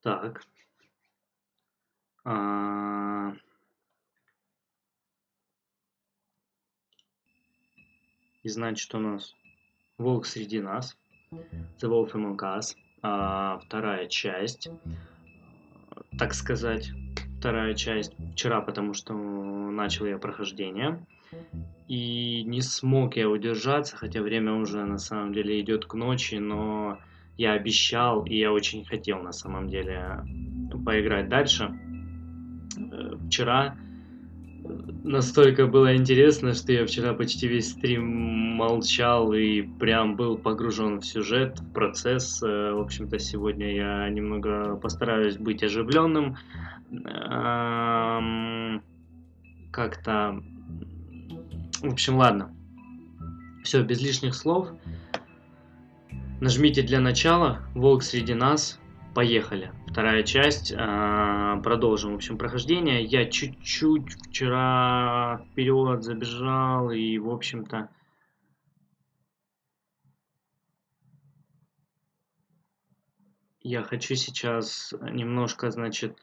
Так. А, И значит у нас Волк среди нас. The Wolf Among Us. Вторая часть. Так сказать. Вторая часть. Вчера, потому что начал я прохождение. И не смог я удержаться, хотя время уже на самом деле идет к ночи, но я обещал, и я очень хотел на самом деле поиграть дальше. Вчера настолько было интересно, что я вчера почти весь стрим молчал и прям был погружен в сюжет, в процесс. В общем-то, сегодня я немного постараюсь быть оживленным. Как-то... В общем, ладно. Все, без лишних слов. Нажмите для начала «Волк среди нас». Поехали. Вторая часть. Продолжим, в общем, прохождение. Я чуть-чуть вчера вперед забежал и, в общем-то, я хочу сейчас немножко, значит,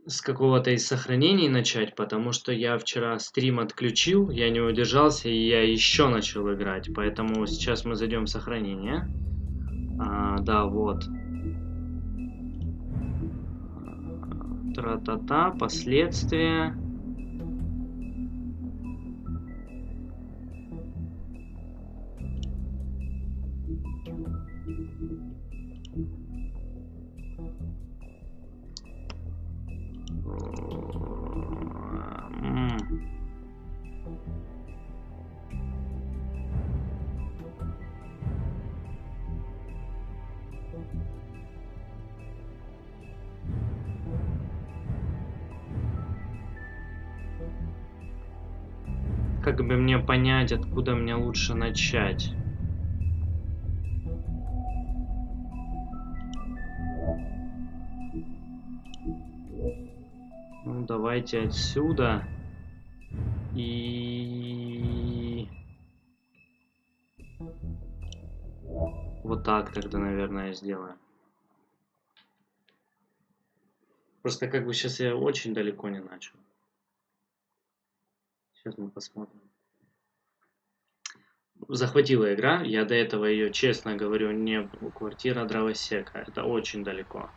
с какого-то из сохранений начать, потому что я вчера стрим отключил, я не удержался, и я еще начал играть. Поэтому сейчас мы зайдем в сохранение. Да, вот. Тра-та-та, последствия. Как бы мне понять, откуда мне лучше начать? Ну, давайте отсюда. И... Вот так тогда, наверное, сделаю. Просто как бы сейчас я очень далеко не начал. Сейчас мы посмотрим. Захватила игра. Я до этого ее, честно говорю, не... Квартира дровосека. Это очень далеко.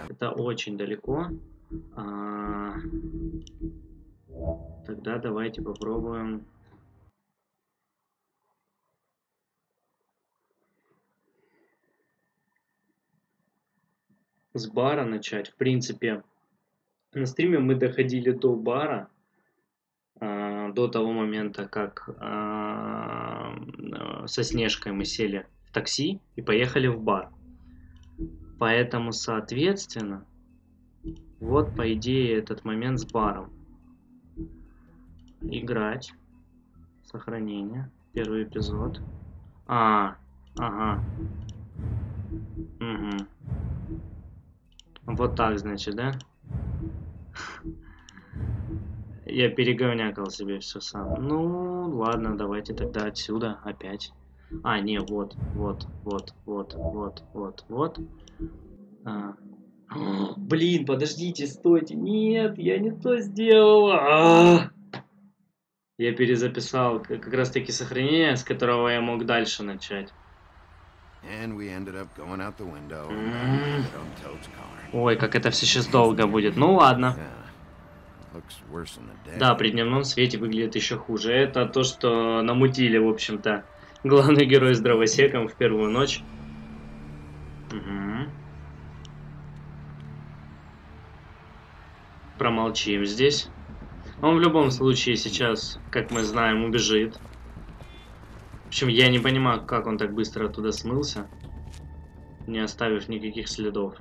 Это очень далеко. Тогда давайте попробуем. С бара начать. В принципе, на стриме мы доходили до бара. До того момента, как со Снежкой мы сели в такси и поехали в бар. Поэтому, соответственно, вот, по идее, этот момент с баром. Играть. Сохранение. Первый эпизод. Ага. Угу. Вот так, значит, да? Я переговнякал себе все сам. Ну, ладно, давайте тогда отсюда опять. Не, вот. Блин, подождите, стойте. Нет, я не то сделал. Я перезаписал как раз таки сохранение, с которого я мог дальше начать. Ой, как это все сейчас долго будет. Ну ладно. Да, при дневном свете выглядит еще хуже. Это то, что намутили, в общем-то, главный герой с дровосеком в первую ночь. Угу. Промолчим здесь. Он в любом случае сейчас, как мы знаем, убежит. В общем, я не понимаю, как он так быстро оттуда смылся, не оставив никаких следов.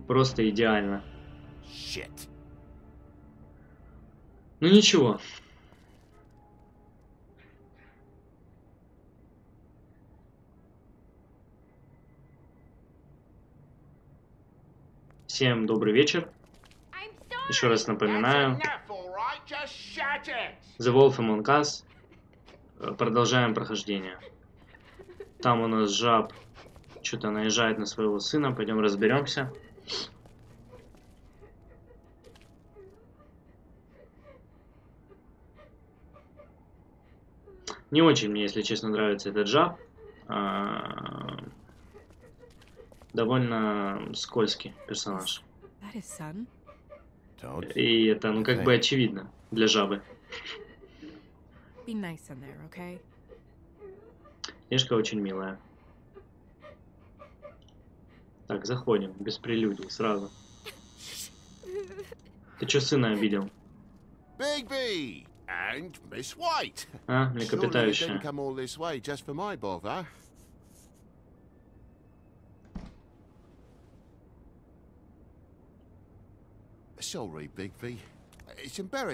Просто идеально. Ну ничего. Всем добрый вечер. Еще раз напоминаю. The Wolf Among Us. продолжаем прохождение. Там у нас жаб что-то наезжает на своего сына. Пойдем разберемся. Не очень мне, если честно, нравится этот жаб. Довольно скользкий персонаж. И это, ну, как бы очевидно для жабы. Книжка очень милая. Так, заходим, без прелюдий, сразу. Ты чё сына обидел? А, млекопитающее.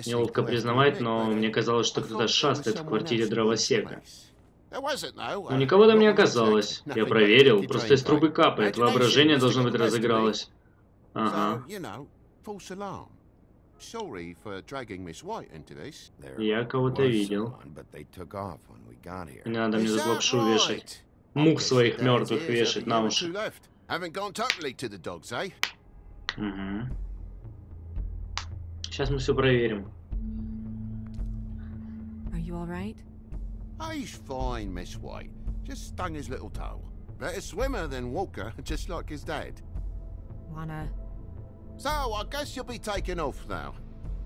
Неловко признавать, но мне казалось, что кто-то шастает в квартире дровосека. Но никого там не оказалось. Я проверил, просто из трубы капает. Воображение, должно быть, разыгралось. Ага. Я кого-то видел. Не надо мне тут лапшу вешать. Мух своих мертвых вешать на уши. Угу. Сейчас мы все проверим. He's fine, Miss White. Just stung his little toe. Better swimmer than Walker, just like his dad. Wanna? So, I guess you'll be taking off now.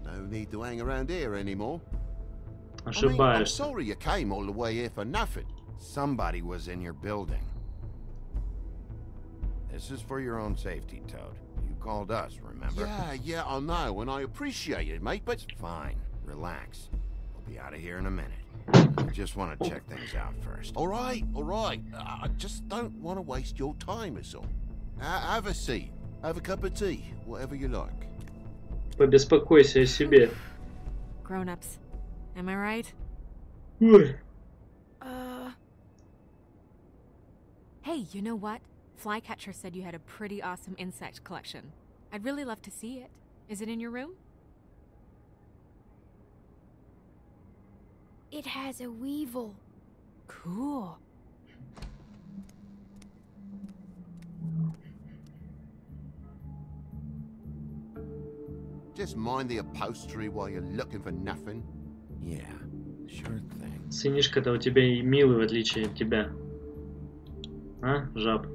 No need to hang around here anymore. I'm sorry you came all the way here for nothing. Somebody was in your building. This is for your own safety, Toad. You called us, remember? Yeah, I know, and I appreciate it, mate, but... Fine. Relax. We'll be out of here in a minute. I just want to check things out first. All right. I just don't want to waste your time, is all. Have a seat. Have a cup of tea. Whatever you like. Побеспокойся о себе. Grown-ups. Am I right? Ой. Hey, you know what? Flycatcher said you had a pretty awesome insect collection. I'd really love to see it. Is it in your room? It has a weevil. Cool. Just mind the upholstery while you're looking for nothing. Yeah, sure thing. Сынишка-то у тебя и милый, в отличие от тебя. А, жаб?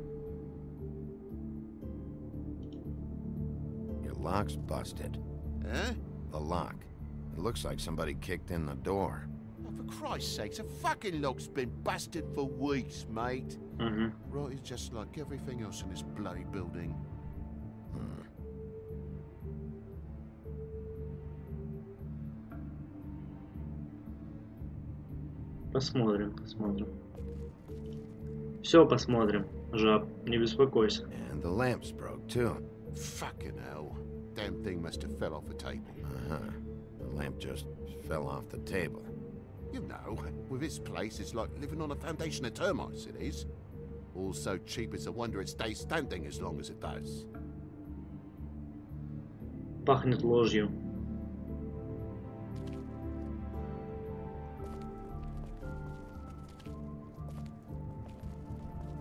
Your lock's busted. Eh? The lock. It looks like somebody kicked in the door. For Christ's sakes, a fucking lock's been busted for weeks, mate. Угу. Right, it's just like everything else in this bloody building. Посмотрим. Все посмотрим, жаб, не беспокойся. And the lamp's broke too. Fucking hell. Damn thing must have fell off the table. The lamp just fell off the table. You know, with this place, it's like living on a foundation of termites, it is. All so cheap, it's a wonder it stays standing as long as it does. Пахнет ложью.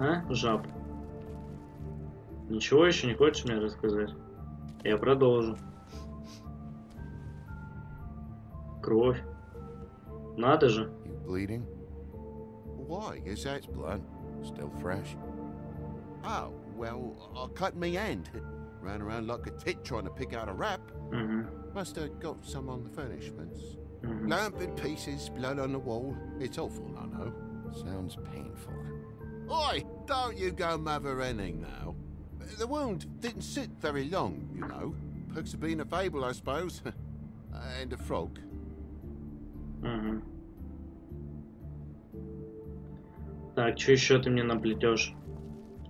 А, жаб? Ничего еще не хочешь мне рассказать? Я продолжу. Кровь. Надо же. You bleeding? Why? Is that... It's blood. Still fresh. Oh, well, I cut me hand. Ran around like a tit trying to pick out a wrap. Must have got some on the furnishments. Lamp in pieces, blood on the wall. It's awful, I know. Sounds painful. Oi! Don't you go mother-henning now. The wound didn't sit very long, you know. Perks of being a fable, I suppose. And a frog. Так, что еще ты мне наплетешь?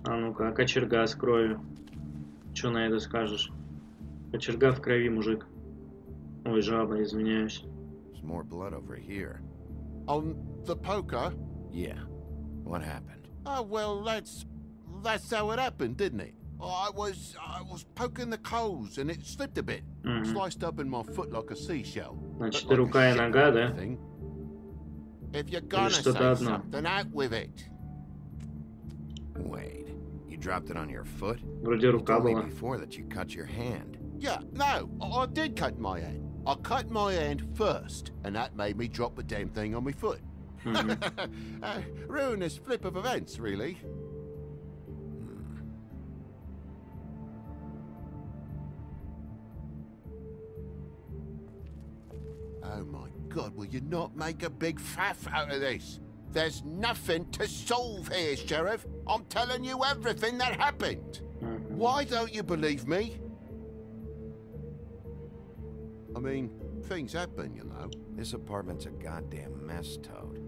А ну-ка, кочерга с кровью. Что на это скажешь? Кочерга в крови, мужик. Ой, жаба, извиняюсь. There's more blood over here. On the poker? Yeah. What happened? Oh, well, that's how it happened, didn't it? I was poking the coals and it slipped a bit. Sliced up in my foot like a seashell. Значит, и рука, и нога, да? If you're Или gonna что-то say одно. something, out with it. Wait, you dropped it on your foot? Вроде You рука told me была. before that you cut your hand. Yeah, no, I did cut my hand. I cut my hand first, and that made me drop the damn thing on my foot. Ruinous flip of events, really. Oh my God, will you not make a big faff out of this? There's nothing to solve here, Sheriff. I'm telling you everything that happened. Why don't you believe me? I mean, things happen, you know. This apartment's a goddamn mess, Toad.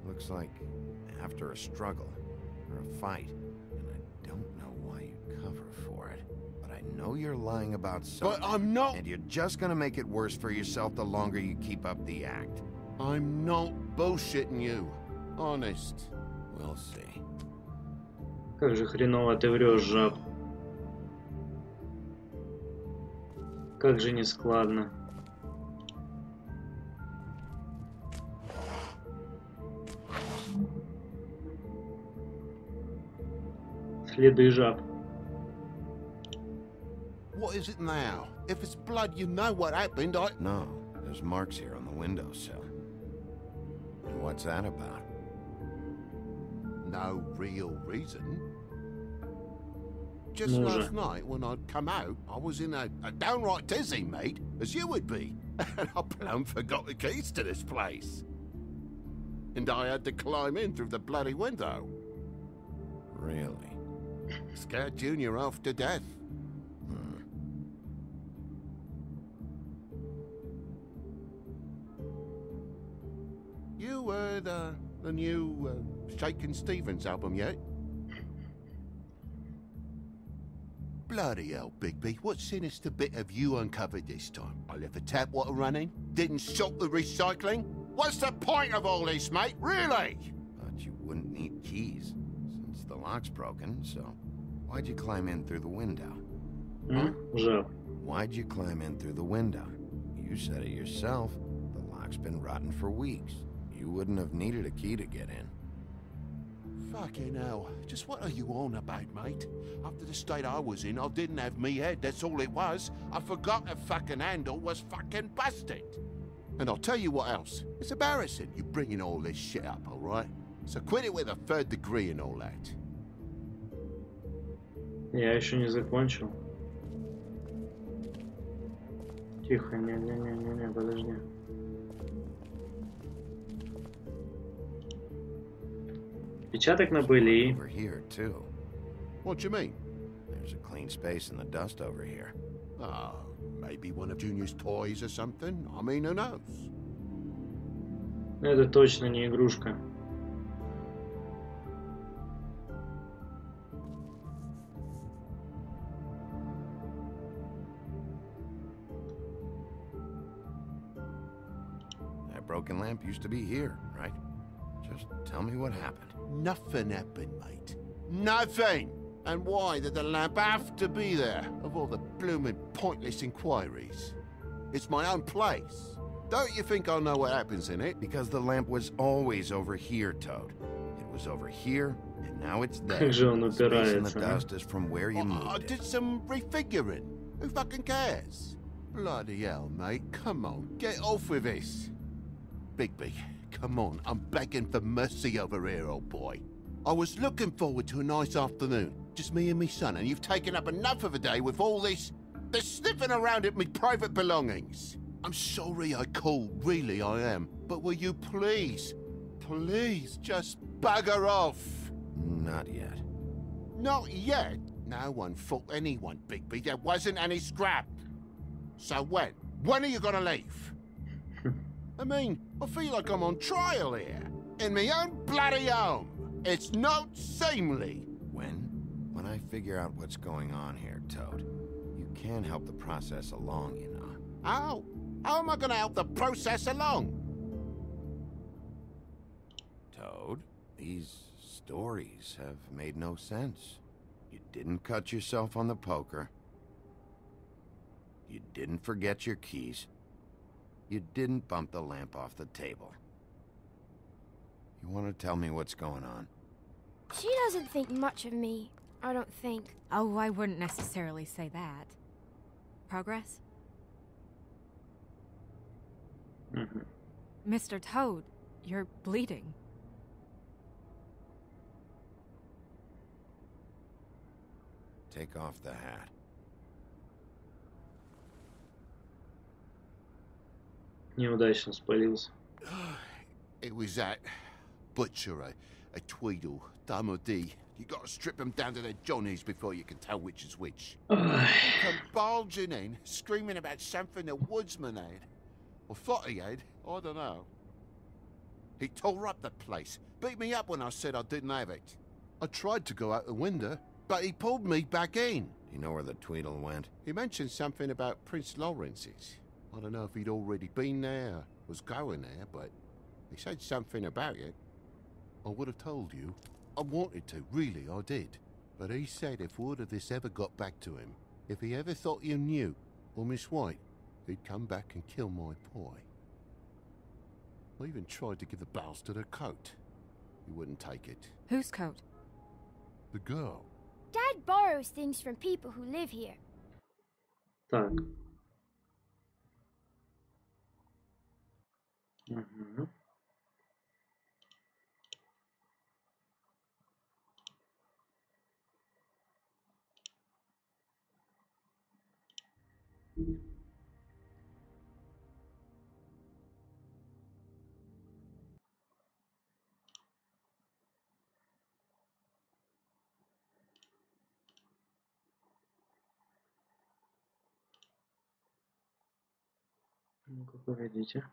Looks like after a struggle or a fight, and I don't know why you cover for it, but I know you're lying about something. But I'm not. And you're just gonna make it worse for yourself the longer you keep up the act. I'm not bullshitting you. Honest. We'll see. Как же хреново ты врешь, жаб. Как же нескладно. Следы жаб. What is it now? If it's blood, you know what happened. No, there's marks here on the windowsill. And what's that about? No real reason. Just Ну же. last night, when I'd come out, I was in a downright tizzy, mate, as you would be. And I plumb forgot the keys to this place. And I had to climb in through the bloody window. Really? Scared Junior off to death. You heard the new Shakin' Stevens album yet? Bloody hell, Bigby. What sinister bit have you uncovered this time? I left the tap water running? Didn't stop the recycling? What's the point of all this, mate? Really? Thought you wouldn't need keys, since the lock's broken, so why'd you climb in through the window? Жаб. Why'd you climb in through the window? You said it yourself. The lock's been rotten for weeks. You wouldn't have needed a key to get in. Fucking hell. Just what are you on about, mate? After the state I was in, I didn't have me head, that's all it was. I forgot the fucking handle was fucking busted. And I'll tell you what else. It's embarrassing you bringing all this shit up, all right? So quit it with a third degree and all that. Я еще не закончил. Тихо, не, подожди. Печаток набыли. Over here, too. What do you mean? There's a clean space in the dust over here. Oh, maybe one of Junior's toys or something? I mean, who knows? Это точно не игрушка. That broken lamp used to be here, right? Just tell me what happened. Nothing happened, mate. Nothing! And why did the lamp have to be there, of all the blooming pointless inquiries? It's my own place. Don't you think I know what happens in it? Because the lamp was always over here, Toad. It was over here, and now it's there. Как же он The space in the упирается, а? dust is from where you I moved it. did some refiguring. Who fucking cares? Bloody hell, mate. Come on, get off with this. Bigby, come on. I'm begging for mercy over here, old boy. I was looking forward to a nice afternoon. Just me and me son, and you've taken up enough of a day with all this sniffing around at me private belongings. I'm sorry I called, really I am. But will you please just bugger off? Not yet. Not yet? No one fought anyone, Bigby. There wasn't any scrap. So when? When are you gonna leave? I mean, I feel like I'm on trial here. In my own bloody home. It's not seemly. When I figure out what's going on here, Toad, you can help the process along, you know. How? How am I gonna help the process along? Toad, these stories have made no sense. You didn't cut yourself on the poker. You didn't forget your keys. You didn't bump the lamp off the table. You want to tell me what's going on? She doesn't think much of me, I don't think. Oh, I wouldn't necessarily say that. Progress? Mr. Toad, you're bleeding. Take off the hat. Неудачно спалился. It was that butcher, a Tweedle, Dumody. You gotta strip them down to their johnnies before you can tell which is which. He come bulging in, screaming about something the woodsman had. Or thought he had, I don't know. He tore up the place, beat me up when I said I didn't have it. I tried to go out the window, but he pulled me back in. Do you know where the Tweedle went? He mentioned something about Prince Lawrence's. I don't know if he'd already been there, or was going there, but he said something about it. I would have told you. I wanted to, really, I did. But he said if word of this ever got back to him, if he ever thought you knew, or Miss White, he'd come back and kill my boy. I even tried to give the bastard a coat. He wouldn't take it. Whose coat? The girl. Dad borrows things from people who live here. Так. Угу. Ну-ка, погодите.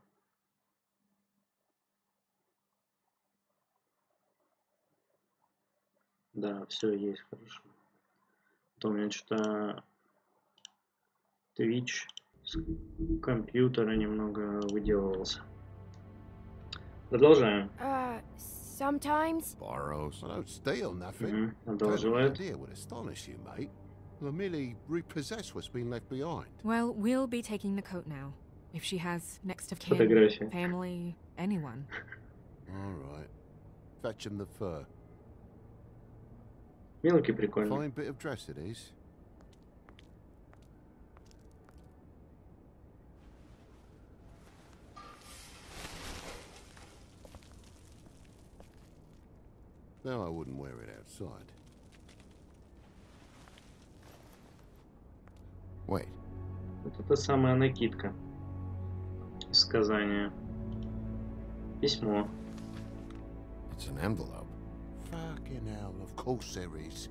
Да, все есть, хорошо. То у меня что-то Twitch с компьютера немного выделывался. Продолжаем. Sometimes. Borrows. I don't steal nothing. Продолжает. The idea would astonish you, mate. I merely repossess what's been left behind. Well, we'll be taking the coat now. If she has next of kin, Фотография. family, anyone. All right. Fetch him the fur. Мелкий прикольный. Fine bit of dress it is. No, I wouldn't wear it outside. Wait. Вот это самая накидка. Из сказания. Письмо. It's an envelope. Fucking hell, of course there is.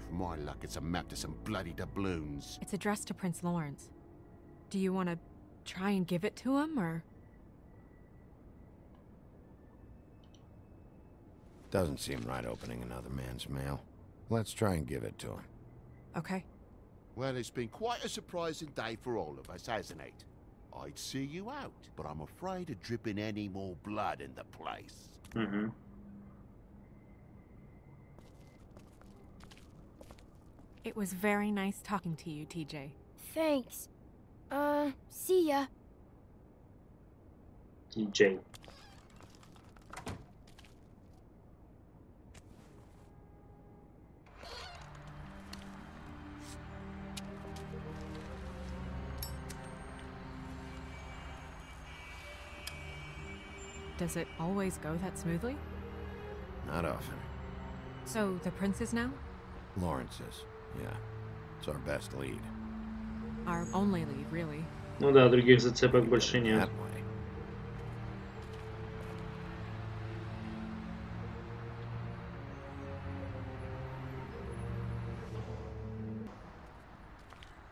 For my luck, it's a map to some bloody doubloons. It's addressed to Prince Lawrence. Do you want to try and give it to him, or...? Doesn't seem right opening another man's mail. Let's try and give it to him. Okay. Well, it's been quite a surprising day for all of us, hasn't it? I'd see you out, but I'm afraid of dripping any more blood in the place. Угу. It was very nice talking to you, TJ. Thanks. See ya. TJ. Does it always go that smoothly? Not often. So, the princes now? Lawrence's, yeah. It's our best lead. Our only lead, really. Ну да, других зацепок больше нет. That way.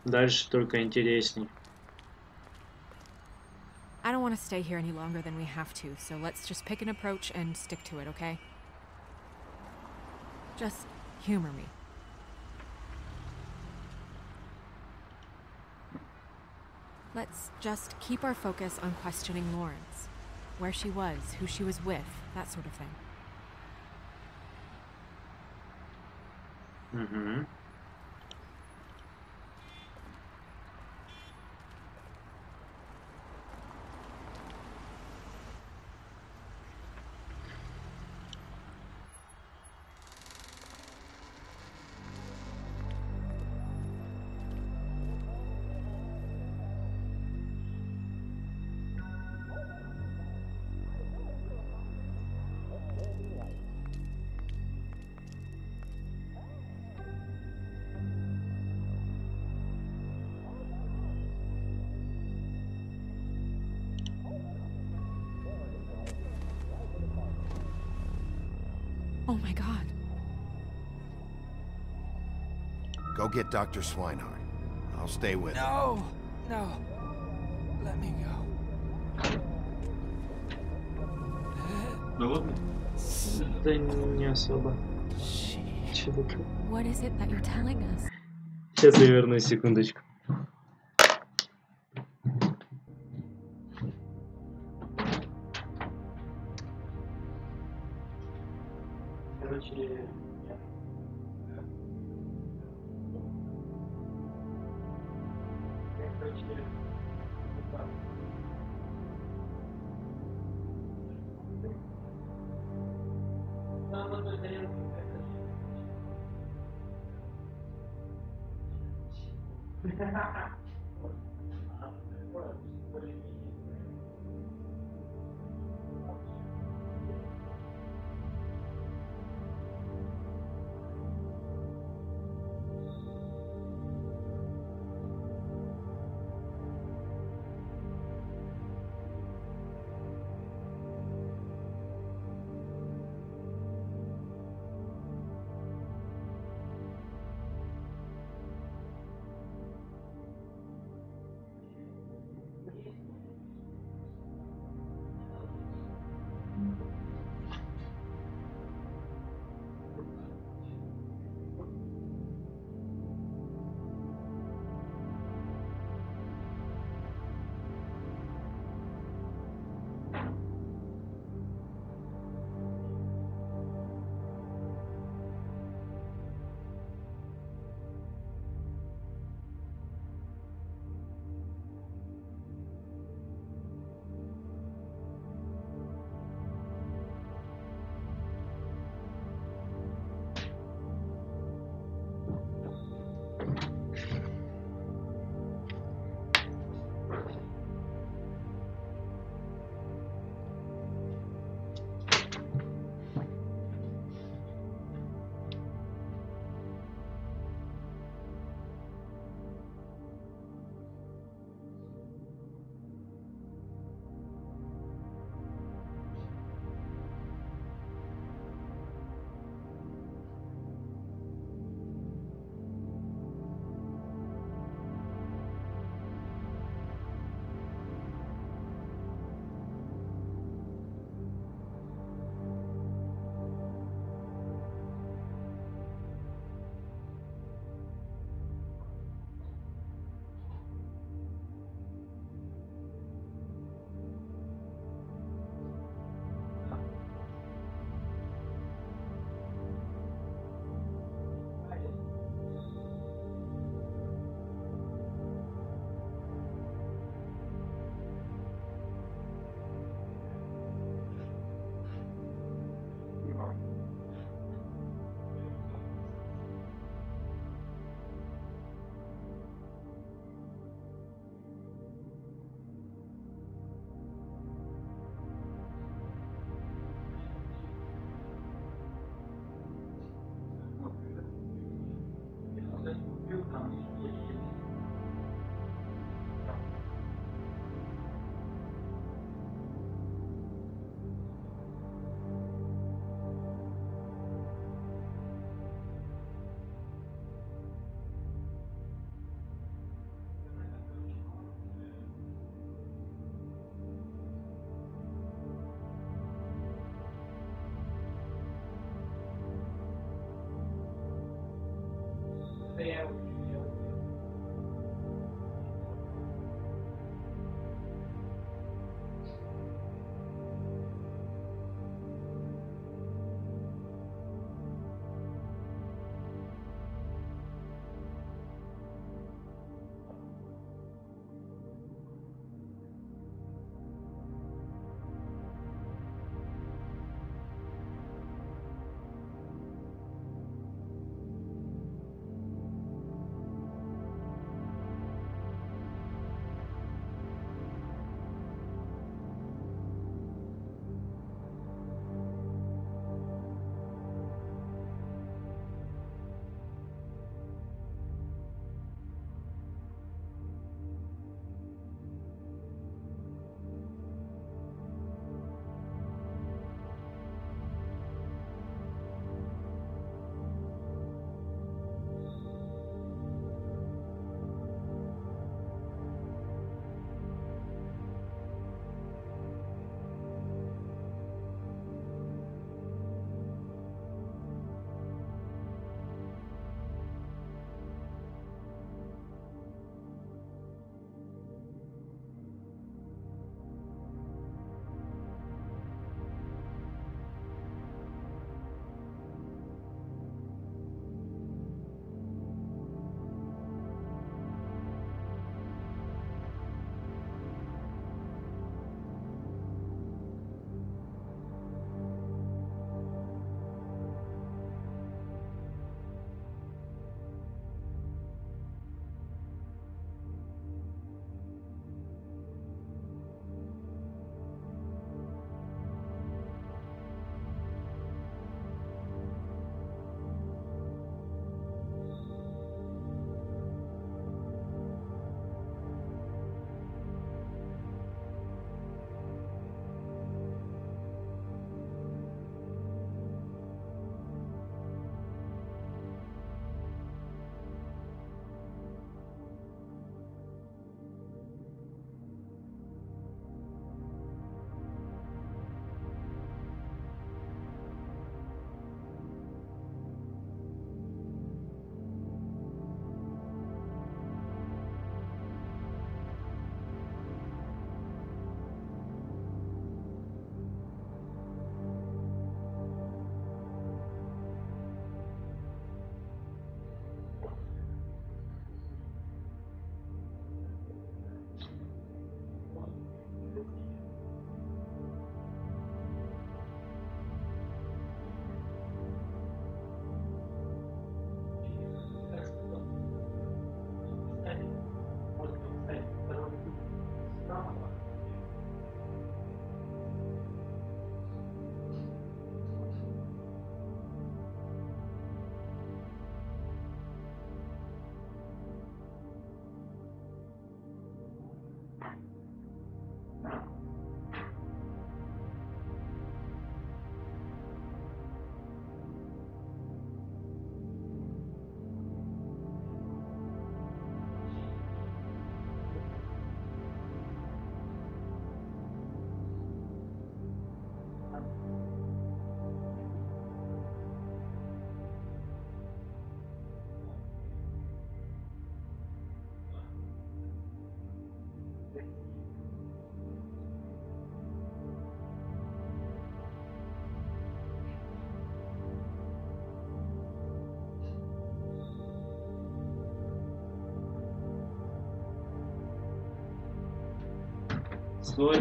Дальше только интересней. I don't want to stay here any longer than we have to, so let's just pick an approach and stick to it, okay? Just humor me. Let's just keep our focus on questioning Lawrence. Where she was, who she was with, that sort of thing. Угу. Oh my god. Go get Dr. Swinehart. I'll stay with him. No! No. Let me go. Ну вот. Да не особо. Чё такое? What is it that you're telling us? Сейчас я вернусь, секундочку. Короче,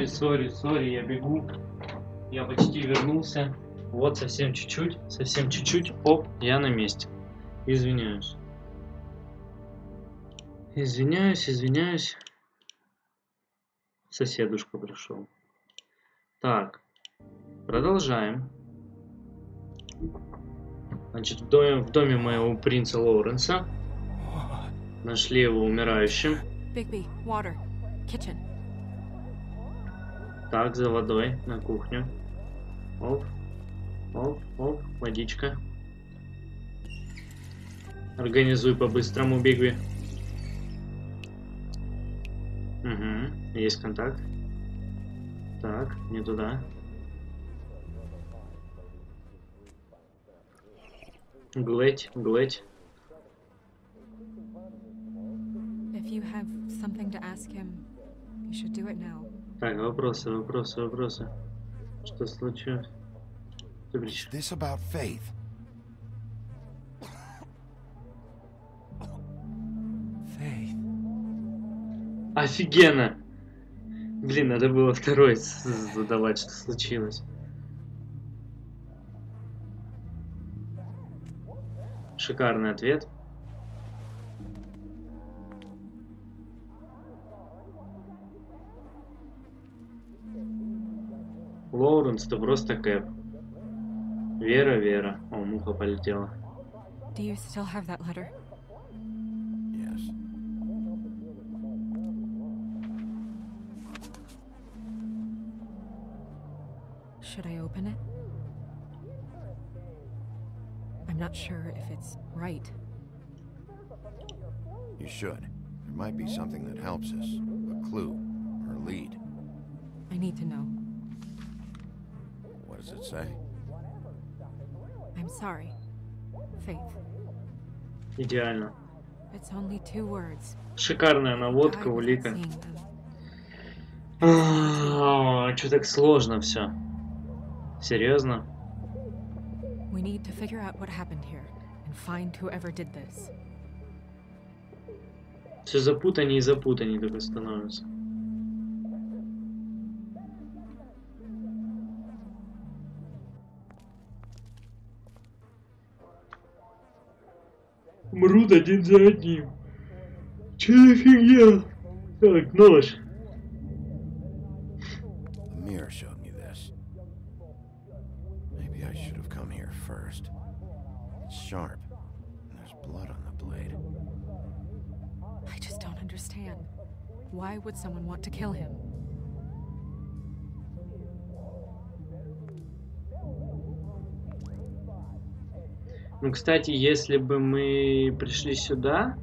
Сори, я бегу. Я почти вернулся. Вот, совсем чуть-чуть. Оп, я на месте. Извиняюсь. Извиняюсь. Соседушка пришел. Так, продолжаем. Значит, в доме моего принца Лоуренса нашли его умирающим. Bigby, water. Kitchen. Так, за водой на кухню. Оп, водичка. Организуй по-быстрому, Бигби. Угу, есть контакт. Так, не туда. Глядь. If you have something to ask him, you should do it now. Так, вопросы. Что случилось? Is this about Faith? Faith. Офигенно! Блин, надо было второй задавать, что случилось. Шикарный ответ. Лоуренс, ты просто Кэп. Вера. О, муха полетела. Do you still have that letter? Yes. Should I open it? I'm not sure if it's right. You should. There might be something that helps us. A clue. Or a lead. I need to know. What does it say? I'm sorry. Faith. Идеально. It's only 2 words. Шикарная наводка, Die without улика. seeing them. Чё так сложно все? Серьезно? We need to figure out what happened here and find whoever did this. Все запутаннее только становится. Мрут один за одним. Че за фигня? Так, нож. The mirror showed me this. Maybe I should have come here first. It's sharp, and there's blood on the blade. I just don't understand. Why would someone want to kill him? Ну, кстати, если бы мы пришли сюда,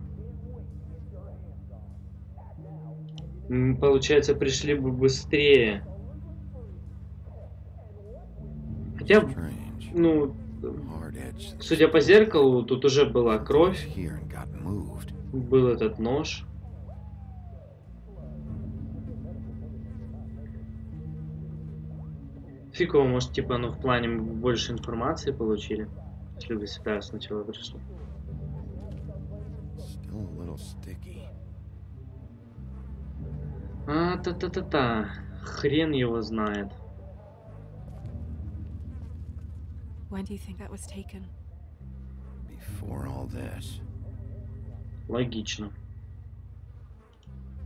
получается, пришли бы быстрее. Хотя, Strange. ну, Hard edge. судя по зеркалу, тут уже была кровь, Here and got moved. был этот нож. Фиг его, может, типа, ну, в плане мы больше информации получили, если бы сюда сначала пришли. Still a little sticky. Та-та-та-та. Хрен его знает. When do you think that was taken? Before all this. Логично.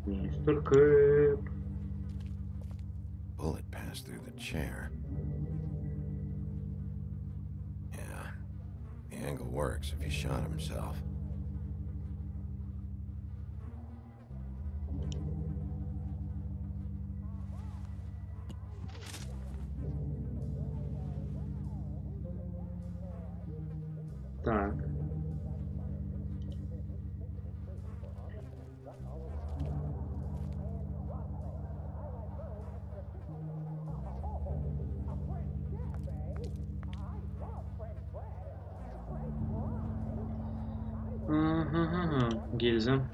Мистер Кэп. Bullet passed through the chair. Yeah. The angle works if he shot himself. Ага, гильза.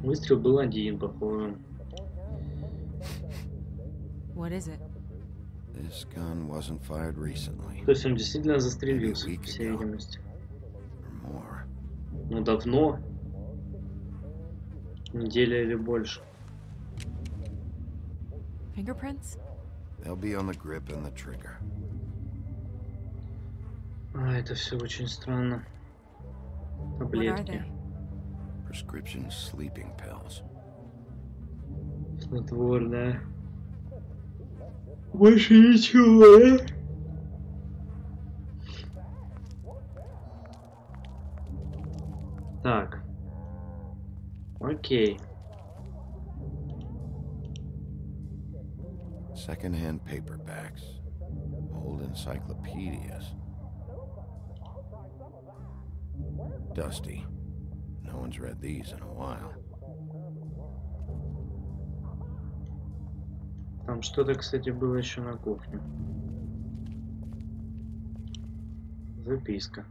Выстрел был один, похоже. What is it? This gun wasn't fired recently. То есть он действительно застрелился, по всей видимости. Or more. Ну давно. Неделя или больше. Fingerprints? They'll be on the grip and the trigger. А, это все очень странно. What are Таблетки. they? Prescription sleeping pills. Снотворное. Больше ничего, да? Так. Окей. Second-hand paperbacks. Old encyclopedias. Dusty. No one's read these in a while. Там что-то, кстати, было еще на кухне. Записка.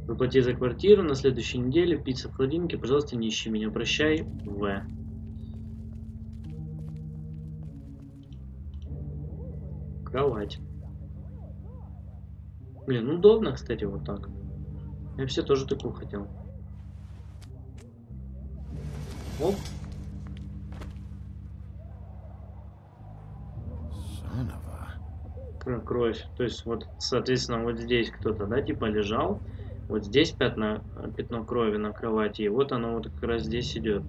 Заплати за квартиру на следующей неделе. Пицца в холодильнике. Пожалуйста, не ищи меня. Прощай. В. Кровать. Блин, ну удобно, кстати, вот так. Я все тоже такую хотел. Оп. Кровь. То есть вот, соответственно, вот здесь кто-то, да, типа лежал. Вот здесь пятно крови на кровати. И вот оно вот как раз здесь идет.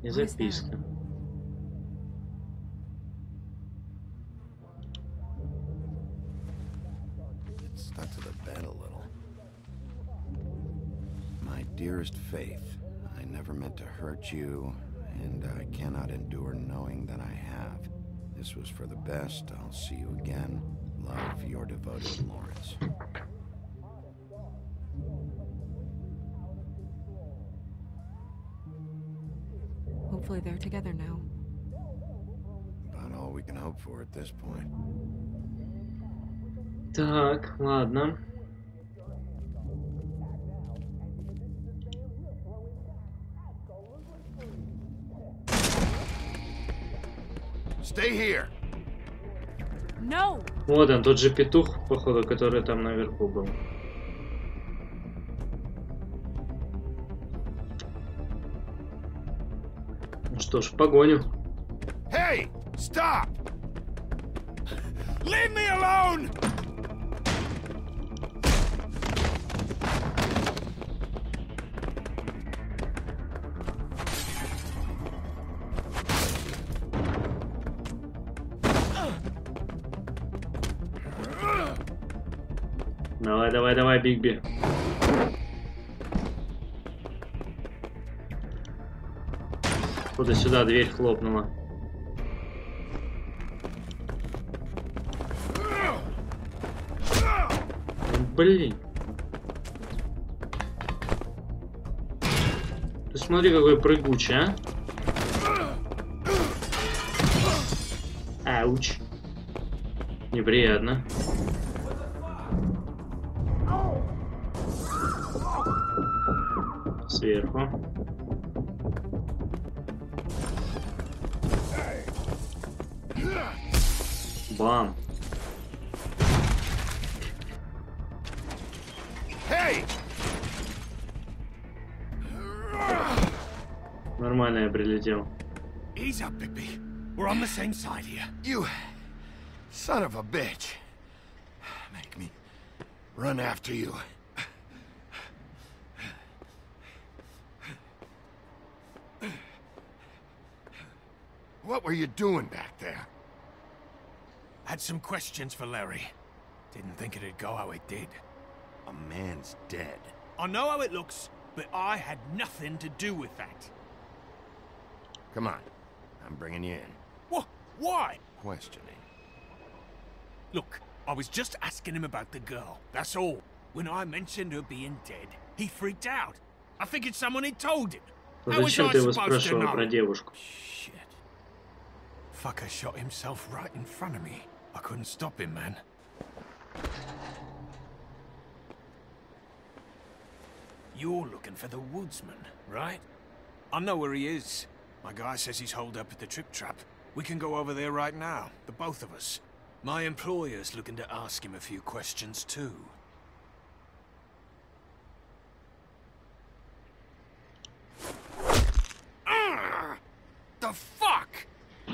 И записка. Stuck to the bed a little. My dearest Faith, I never meant to hurt you, and I cannot endure knowing that I have. This was for the best. I'll see you again. Love, your devoted Lawrence. Hopefully they're together now. About all we can hope for at this point. Так, ладно. Stay here. No! Вот он, тот же петух, походу, который там наверху был. Ну что ж, в погоню. Hey! Stop! Leave me alone! Давай, давай, давай, Бигби. Куда сюда дверь хлопнула. Блин. Ты смотри, какой прыгучий, а? Ауч. Неприятно. Сверху. Бам. Hey! Нормально я прилетел. Ease up, Bigby. We're on the same side here. You son of a bitch. Make me run after you. What were you doing back there? Had some questions for Larry. Didn't think it'd go how it did. A man's dead. I know how it looks, but I had nothing to do with that. Come on. I'm bringing you in. What? Why? Questioning. Look, I was just asking him about the girl, that's all. When I mentioned her being dead, he freaked out. I figured someone had told him. Зачем ты его спрашивал про девушку? Shit. Fucker shot himself right in front of me. I couldn't stop him, man. You're looking for the woodsman, right? I know where he is. My guy says he's holed up at the trip trap. We can go over there right now, the both of us. My employer's looking to ask him a few questions too. The fuck?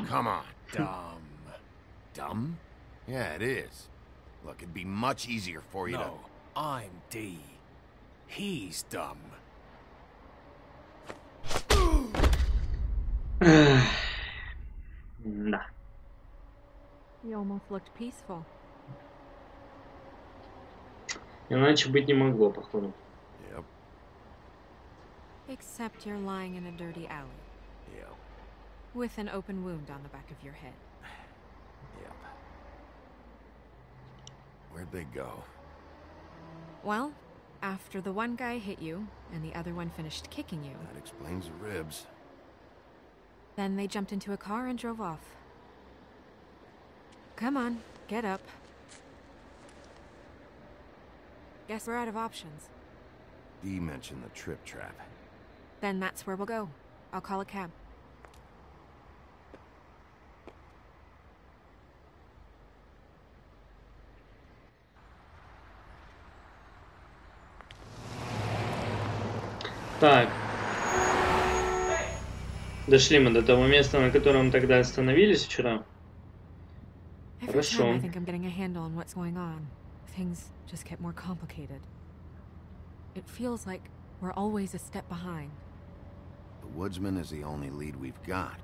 Come on. Dumb. Dumb? Yeah, it is. Look, it'd be much easier for you No, I'm D. He's dumb. Да. You almost looked peaceful. Иначе быть не могло, походу. to... Yep, Except you're lying in a dirty alley. yep, With an open wound on the back of your head. yep. Where'd they go? Well, after the one guy hit you, and the other one finished kicking you, That explains the ribs. then they jumped into a car and drove off. Come on, get up. Guess we're out of options. Dee mentioned the trip trap. Then that's where we'll go. I'll call a cab. Так. Дошли мы до того места, на котором тогда остановились вчера. Every time I think I'm getting a handle on what's going on, things just get more complicated. It feels like we're always a step behind. The woodsman is the only lead we've got,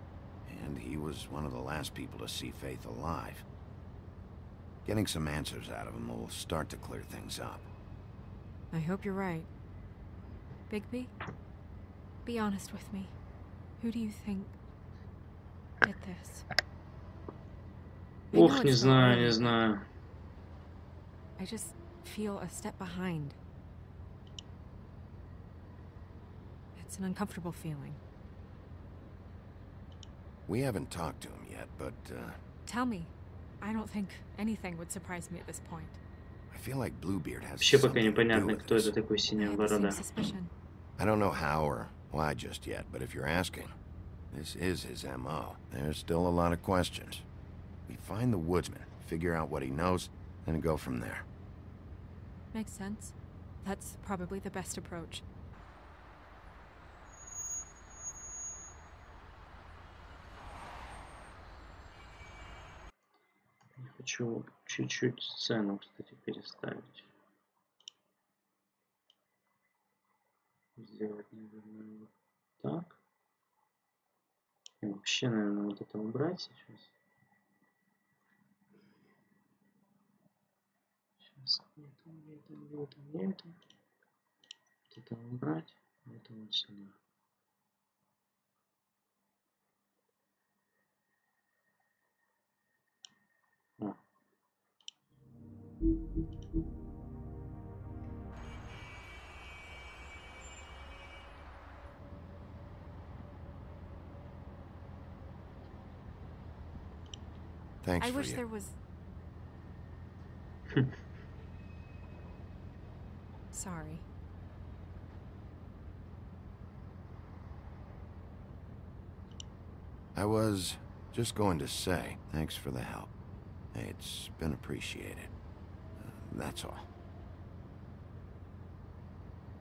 and he was one of the last people to see Faith alive. Getting some answers out of him will start to clear things up. I hope you're right. Bigby, be honest with me. Who do you think did this? Ох, не знаю, не знаю. I just feel a step behind. It's an uncomfortable feeling. We haven't talked to him yet, but, Tell me. I don't think anything would surprise me at this point. I feel like Bluebeard has Вообще пока something to do непонятно, with кто это this. такой I синяя had the same борода. suspicion. I don't know how or why just yet, but if you're asking, this is his M.O. There's still a lot of questions. We find the woodsman, figure out what he knows, and go from there. Makes sense. That's probably the best approach. Я хочу чуть-чуть сцену, кстати, переставить. Сделать, наверное, вот так. И вообще, наверное, вот это убрать сейчас. Сейчас где-то. Вот это убрать. Это вот сюда. О. Thanks I for wish you. there was... Sorry. I was just going to say, thanks for the help. It's been appreciated. That's all.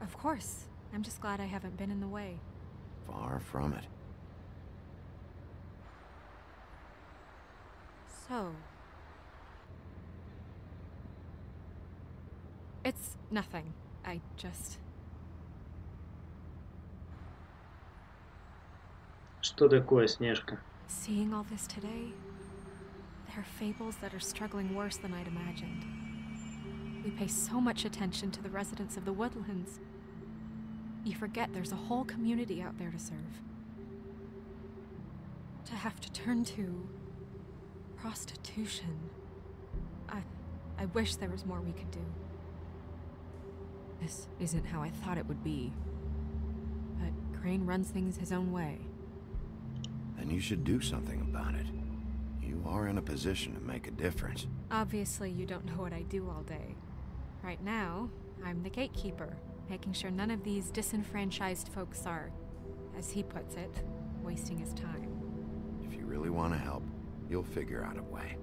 Of course. I'm just glad I haven't been in the way. Far from it. So... It's nothing. I just... Что такое, Снежка? Seeing all this today, there are fables that are struggling worse than I'd imagined. We pay so much attention to the residents of the woodlands. You forget there's a whole community out there to serve. To have to turn to... prostitution. I wish there was more we could do. This isn't how I thought it would be. But Crane runs things his own way. Then you should do something about it. You are in a position to make a difference. Obviously, you don't know what I do all day. Right now, I'm the gatekeeper, making sure none of these disenfranchised folks are, as he puts it, wasting his time. If you really want to help, you'll figure out a way.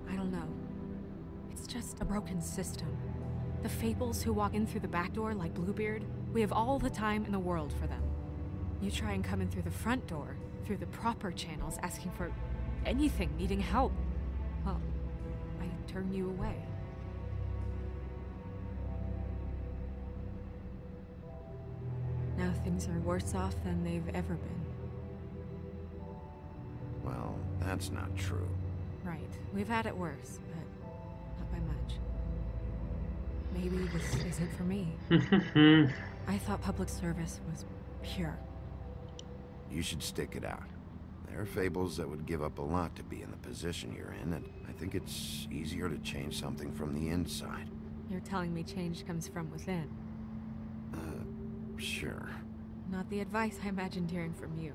I don't know. It's just a broken system. The fables who walk in through the back door like Bluebeard, we have all the time in the world for them. You try and come in through the front door, through the proper channels, asking for anything, needing help. Well, I turn you away. Now things are worse off than they've ever been. Well, that's not true. Right. We've had it worse, but not by much. Maybe this isn't for me. I thought public service was pure. You should stick it out. There are fables that would give up a lot to be in the position you're in, and I think it's easier to change something from the inside. You're telling me change comes from within. Sure. Not the advice I imagined hearing from you.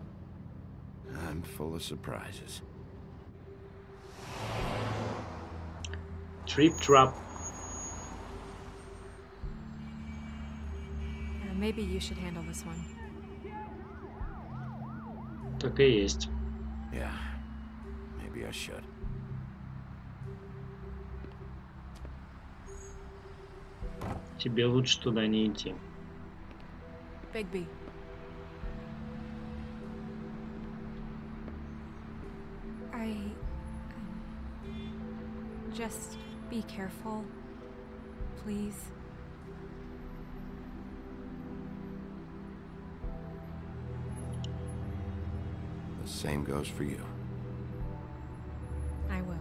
I'm full of surprises. Trip trap. Maybe you should handle this one. Так и есть. Yeah, maybe I should. Тебе лучше туда не идти. Bigby. Just be careful, please. The same goes for you. I will.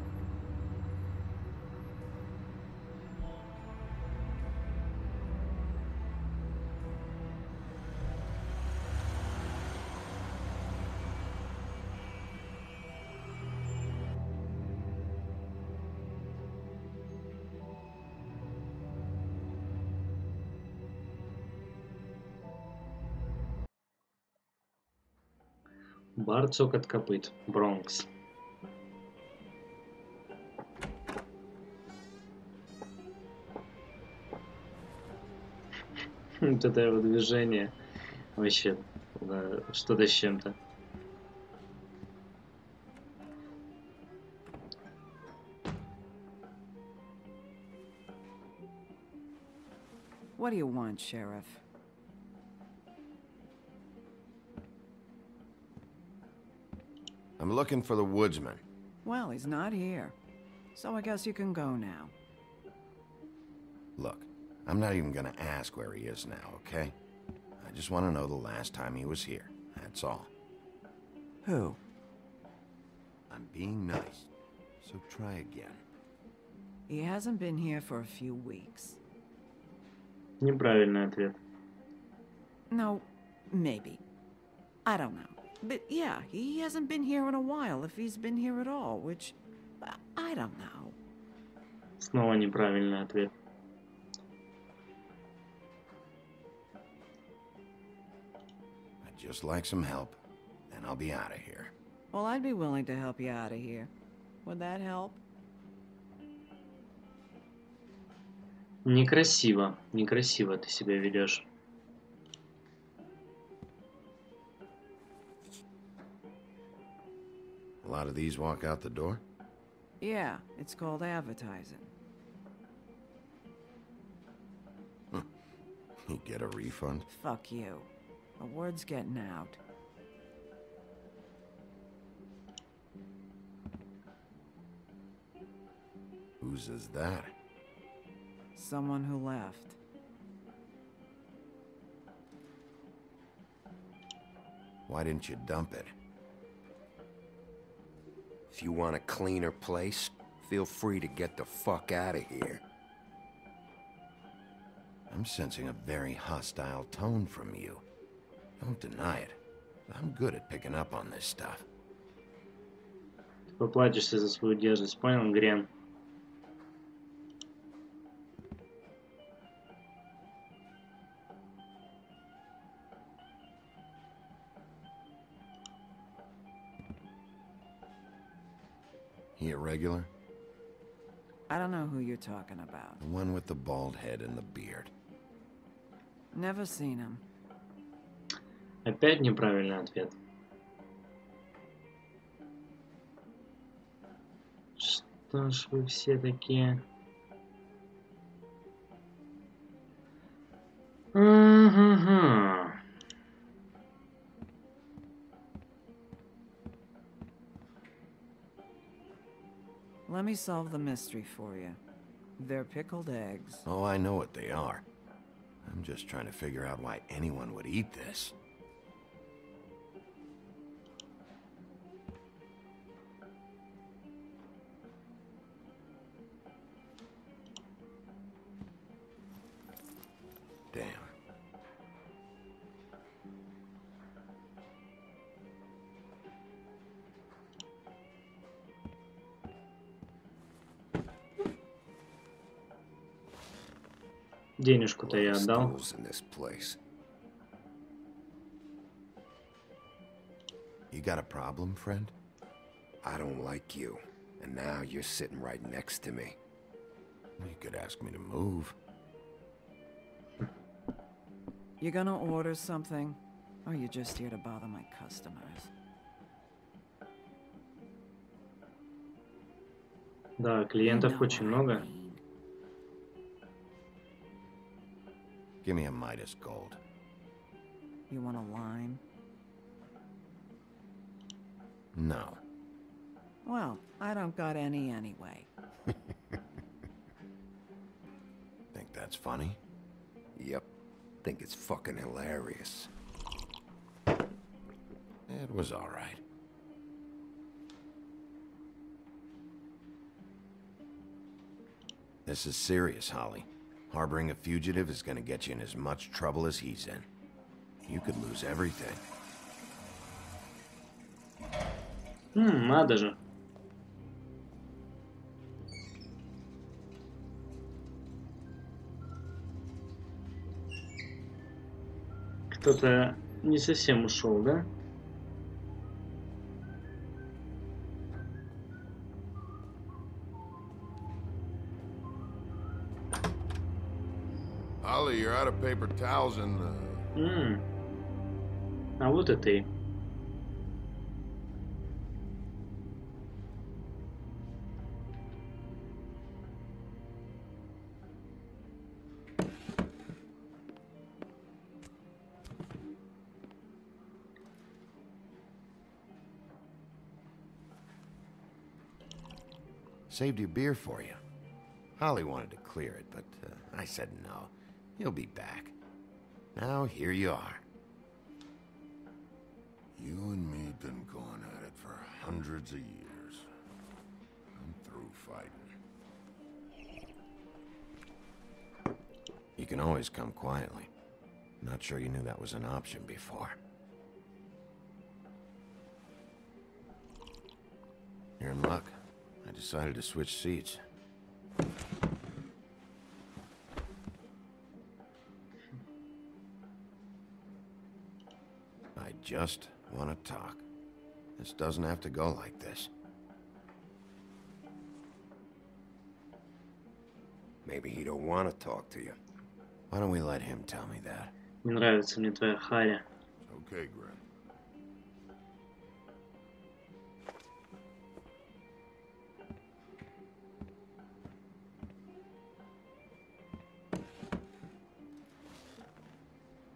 Бар цокот копыт. Бронкс. Вот это его движение. Вообще, что-то с чем-то. What do you want, Sheriff? I'm looking for the woodsman. Well, he's not here. So I guess you can go now. Look, I'm not even gonna ask where he is now, okay? I just want to know the last time he was here. That's all. Who? I'm being nice, so try again. He hasn't been here for a few weeks. Неправильный ответ. No, maybe. I don't know. But yeah, he hasn't been here in a while, if he's been here at all, which... I don't know. Снова неправильный ответ. I'd just like some help, then I'll be out of here. Well, I'd be willing to help you out of here. Would that help? Некрасиво. Некрасиво ты себя ведешь. A lot of these walk out the door? Yeah, it's called advertising. You get a refund? Fuck you. The word's getting out. Whose is that? Someone who left. Why didn't you dump it? If you want a cleaner place, feel free to get the fuck out of here. I'm sensing a very hostile tone from you. Don't deny it. I'm good at picking up on this stuff. Ты поплатишься за свою дерзость, понял, Грен? He a regular? I don't know who you're talking about. The one with the bald head and the beard. Never seen him. Опять неправильный ответ. Что ж вы все такие... Ага. Let me solve the mystery for you. They're pickled eggs. Oh, I know what they are. I'm just trying to figure out why anyone would eat this. Damn. Денежку-то я отдал. In this place. You got a problem, friend? I don't like you, and now you're sitting right next to me. You could ask me to move. You gonna order something? Or you just here to bother my customers? Да, клиентов очень много. Give me a Midas gold. You want a lime? No. Well, I don't got any anyway. Think that's funny? Yep. Think it's fucking hilarious. It was all right. This is serious, Holly. Harboring a fugitive is gonna get you in as much trouble as he's in. You could lose everything. Надо же. Кто-то не совсем ушел, да? Holly, you're out of paper towels and... А вот и ты. Saved your beer for you. Holly wanted to clear it, but I said no. He'll be back. Now here you are. You and me been going at it for hundreds of years. I'm through fighting. You can always come quietly. Not sure you knew that was an option before. You're in luck. I decided to switch seats. I just want to talk. This doesn't have to go like this. Maybe he don't want to talk to you. Why don't we let him tell me that? Не нравится мне твоя харя. Okay, Gren.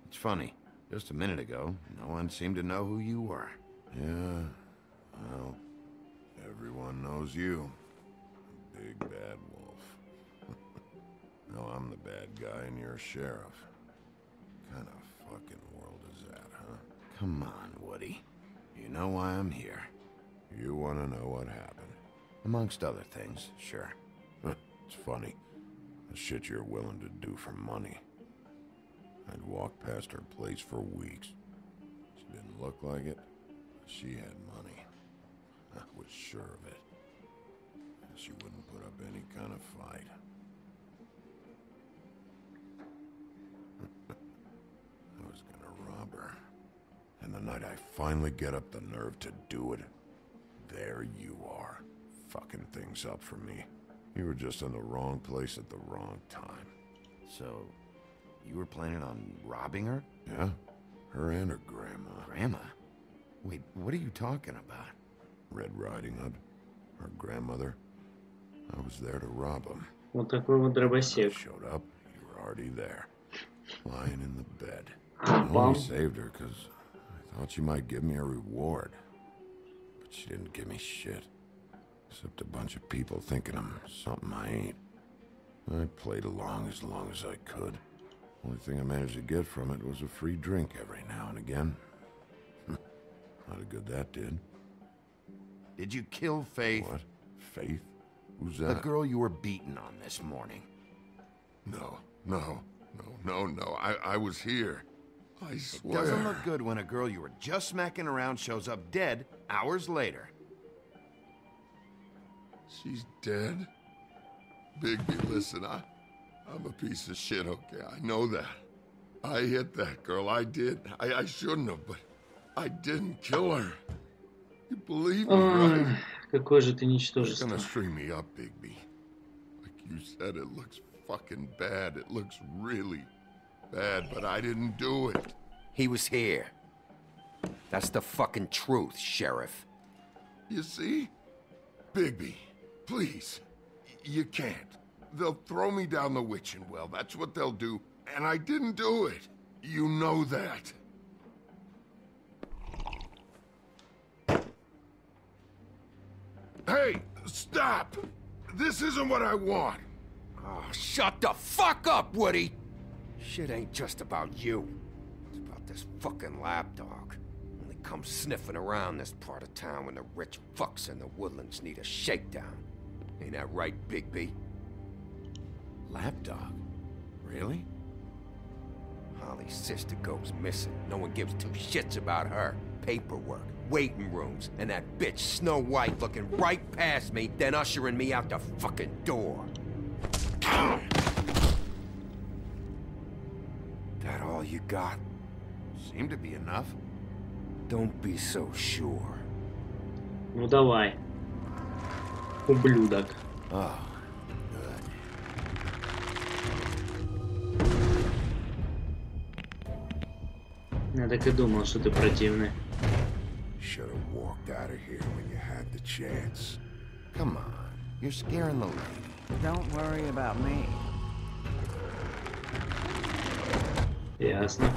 It's funny. Just a minute ago, no one seemed to know who you were. Yeah, well, everyone knows you. Big bad wolf. No, I'm the bad guy and you're a sheriff. Kind of fucking world is that, huh? Come on, Woody. You know why I'm here. You want to know what happened? Amongst other things, sure. It's funny. The shit you're willing to do for money. I'd walk past her place for weeks. She didn't look like it. She had money. I was sure of it. She wouldn't put up any kind of fight. I was gonna rob her. And the night I finally get up the nerve to do it, there you are, fucking things up for me. You were just in the wrong place at the wrong time. So, you were planning on robbing her? Yeah, her and her grandma. Grandma? Wait, what are you talking about? Red Riding Hood, her grandmother. I was there to rob them. Вот такой вот дробосек. Showed up, you were already there, lying in the bed. Ah, I only saved her because I thought she might give me a reward. But she didn't give me shit. Except a bunch of people thinking I'm something I ain't. I played along as I could. Only thing I managed to get from it was a free drink every now and again. Not a good that did. Did you kill Faith? What? Faith? Who's that? The girl you were beating on this morning. No. I was here. I swear. It doesn't look good when a girl you were just smacking around shows up dead hours later. She's dead? Bigby, listen, I'm a piece of shit, okay? I know that. I hit that girl, I did. I shouldn't have, but I didn't kill her. You believe me, right? Какой же ты You're ничтожество. gonna string me up, Bigby. Like you said, it looks fucking bad. It looks really bad, but I didn't do it. He was here. That's the fucking truth, Sheriff. You see? Bigby, please. You can't. They'll throw me down the witching well. That's what they'll do. And I didn't do it. You know that. Hey, stop! This isn't what I want. Oh, shut the fuck up, Woody! Shit ain't just about you. It's about this fucking lapdog. Only comes sniffing around this part of town when the rich fucks in the woodlands need a shakedown. Ain't that right, Bigby? Lapdog? Really? Holly's sister goes missing. No one gives two shits about her. Paperwork, waiting rooms, and that bitch Snow White looking right past me, then ushering me out the fucking door. That all you got? Seemed to be enough. Don't be so sure. Ну давай. Ублюдок. Oh, Я так и думал, что ты противный. Should have walked out of here when you had the chance. come on. You're scaring the lady. Don't worry about me. Ясно.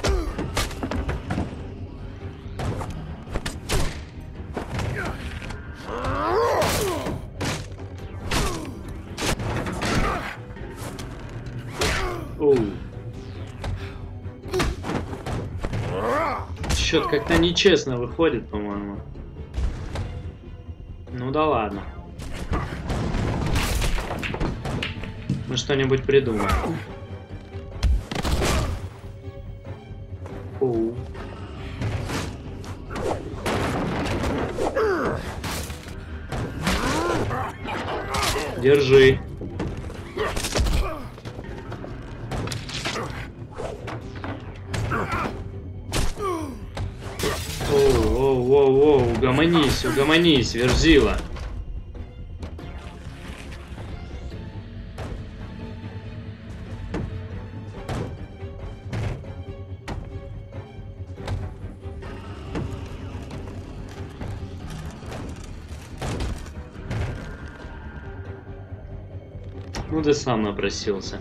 Оу. Счет как-то нечестно выходит, по-моему. Ну да ладно. Мы что-нибудь придумаем. Оу. Держи. Оу, угомонись, Верзила. Ну ты сам напросился.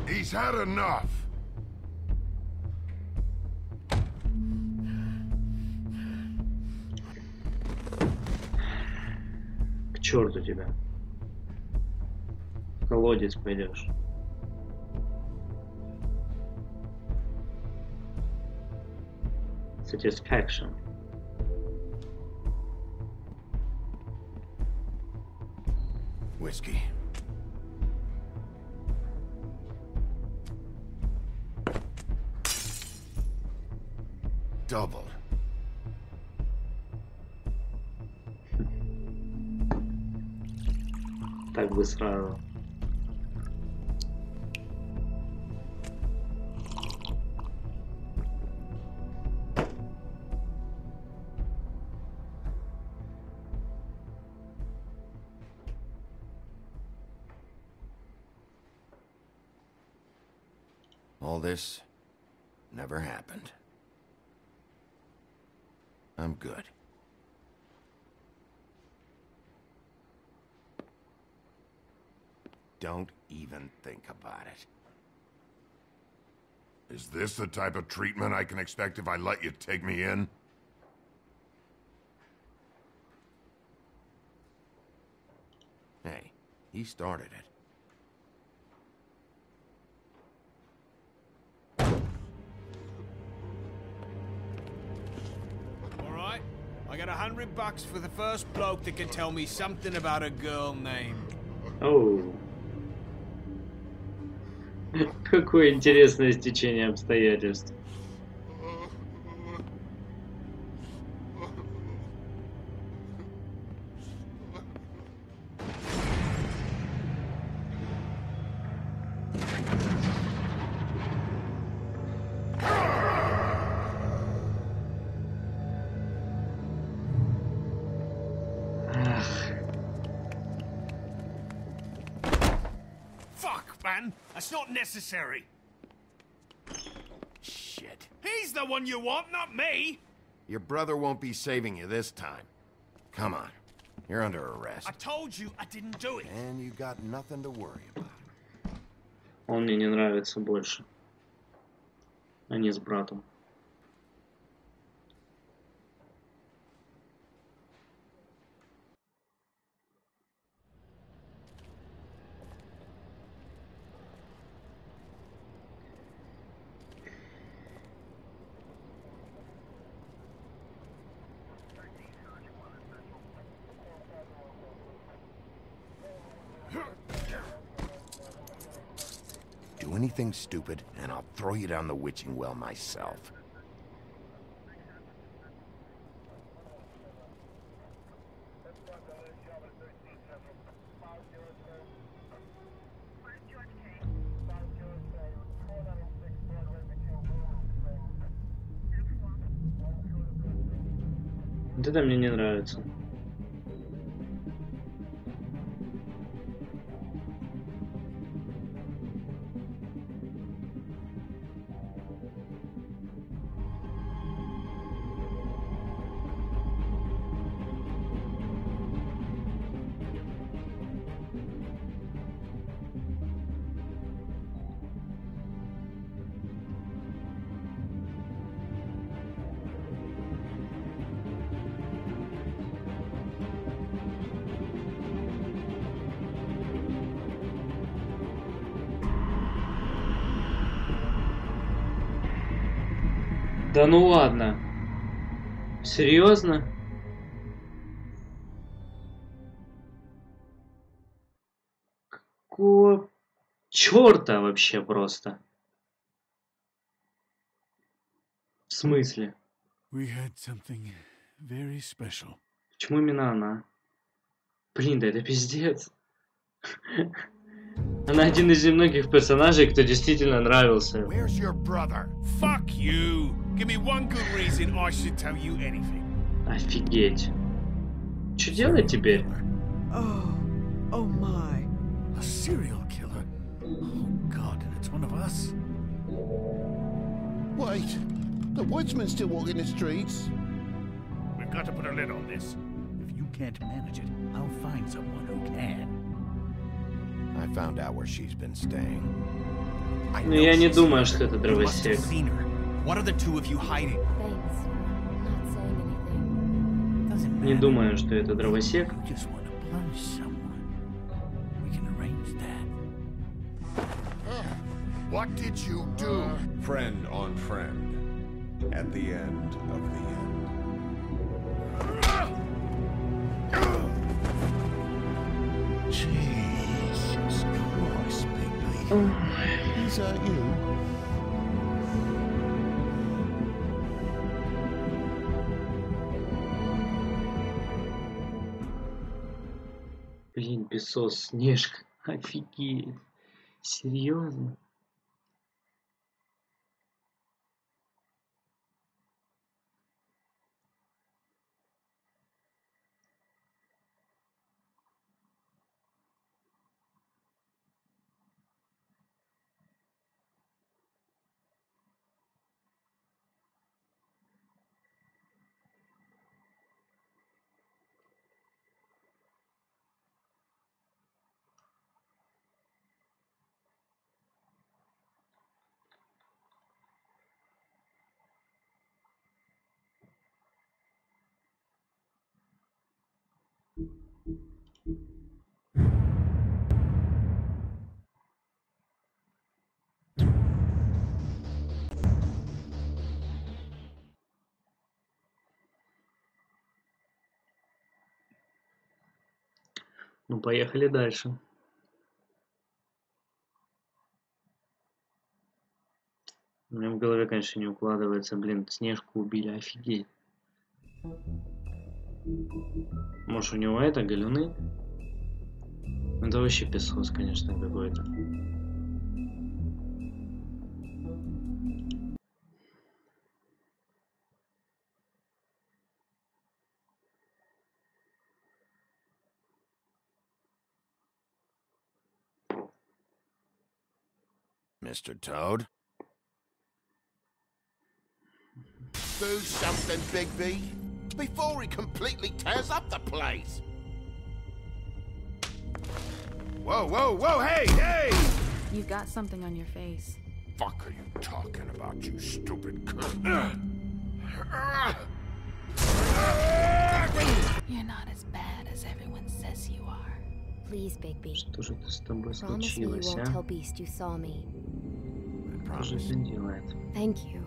He's had enough. черту тебя. В колодец пойдешь. Satisfaction. Whiskey. Double. Так бы сразу. All this never happened. I'm good. Don't even think about it. Is this the type of treatment I can expect if I let you take me in? Hey, he started it. Alright, I got $100 for the first bloke that can tell me something about a girl named... Оу. Какое интересное стечение обстоятельств. Man, that's not necessary. Shit. He's the one you want, not me. Your brother won't be saving you this time. Come on. You're under arrest. I told you I didn't do it. And you got nothing to worry about. Он мне не нравится больше. А не с братом. Do anything stupid, and I'll throw you down the witching well myself. Вот это мне не нравится. Да ну ладно. Серьезно? Какого черта вообще просто? В смысле? We had something very special. Почему именно она? Блин, да это пиздец. Она один из немногих персонажей, кто действительно нравился. Where's your brother? Fuck you. Give me one good reason I should tell you anything. Офигеть. Что делать теперь? Oh my. A serial killer. Oh God, and it's one of us. Wait, the woodsman still walking the streets. We've got to put a lid on this. If you can't manage it, I'll find someone who can. I found out where she's been staying. Ну я не думаю, что это дровосек. What are the two of you hiding? Thanks for not saying anything. Doesn't Не matter. думаю, что это дровосек. You just want to Punch someone. We can arrange that. What did you do? Friend on friend. At the end of the end. Jesus Christ, Bigby. Is that you? Блин, песос, Снежка. Офигеть. Серьезно? Ну, поехали дальше. У меня в голове, конечно, не укладывается. Блин, Снежку убили, офигеть. Может, у него это, галюны? Это вообще песос, конечно, какой-то. Mr. Toad? Do something, Bigby, before he completely tears up the place. Whoa, whoa, whoa, hey, hey! You've got something on your face. Fuck are you talking about, you stupid cunt? You're not as bad as everyone says you are. Please, Bigby. Что же это с тобой Promise me you случилось, won't а? tell Beast you saw me. Что же это делает? Thank you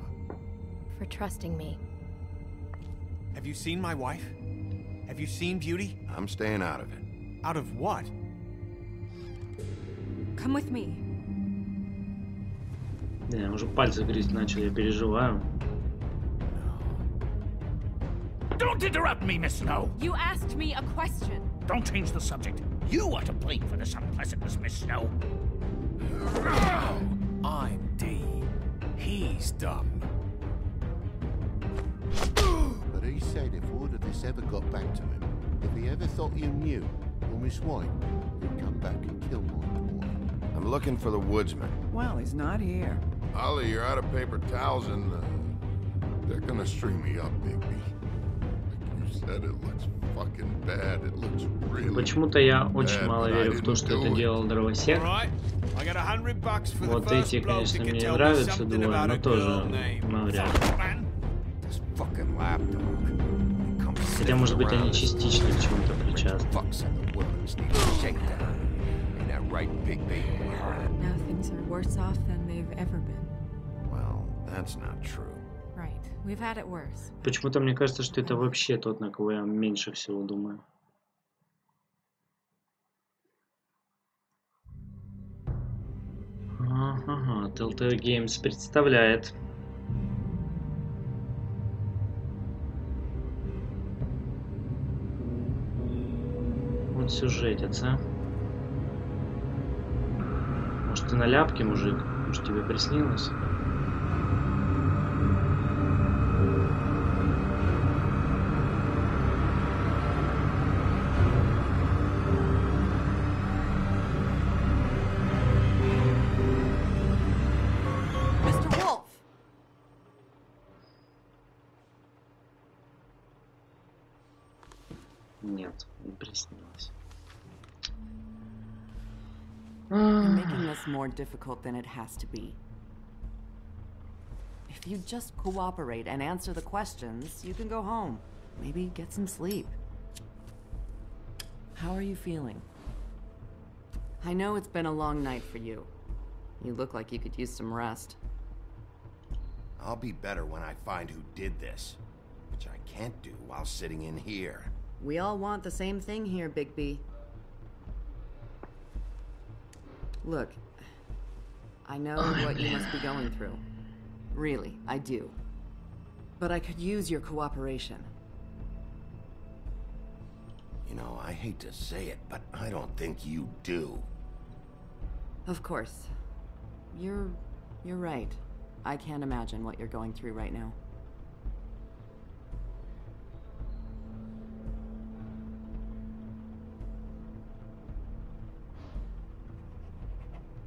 for trusting me. Have you seen my wife? Have you seen Beauty? I'm staying out of it. Out of what? Come with me. Я уже пальцы грызть начал, я переживаю. Don't interrupt me, Miss Snow. You asked me a question. Don't change the subject. You are to blame for this unpleasantness, Miss Snow. I'm D. He's dumb. But he said if word of this ever got back to him, if he ever thought you knew, or Miss White, he'd come back and kill my boy. I'm looking for the woodsman. Well, he's not here. Ollie, you're out of paper towels and they're gonna string me up, Bigby. Like you said, it looks fucking bad. It looks really Почему-то я очень bad, мало but I верю в то, didn't что do это it. делал дровосек. Alright, I got $100 for the Вот first эти, bloke конечно, who can мне tell me нравятся something двое, about но a тоже girl named навряд ли. Fuckman. This fucking lapdog. He comes Хотя, может быть, sniffing они around this частично к чему-то причастны. fucks in the woodlands need a shakedown. Ain't that right, Bigby? Now things are worse off than they've ever been. Well, that's not true. Right. We've had it worse. Почему-то мне кажется, что это вообще тот, на кого я меньше всего думаю. Ага, Telltale Games представляет. Вот сюжетец, а? Может, ты на ляпке, мужик? Может, тебе приснилось? Mr. Wolf! Нет, не приснилось. You're making this more difficult than it has to be. If you just cooperate and answer the questions, you can go home. Maybe get some sleep. How are you feeling? I know it's been a long night for you. You look like you could use some rest. I'll be better when I find who did this, which I can't do while sitting in here. We all want the same thing here, Bigby. Look, I know what you must be going through. Really, I do. But I could use your cooperation. You know, I hate to say it, but I don't think you do. Of course. You're right. I can't imagine what you're going through right now.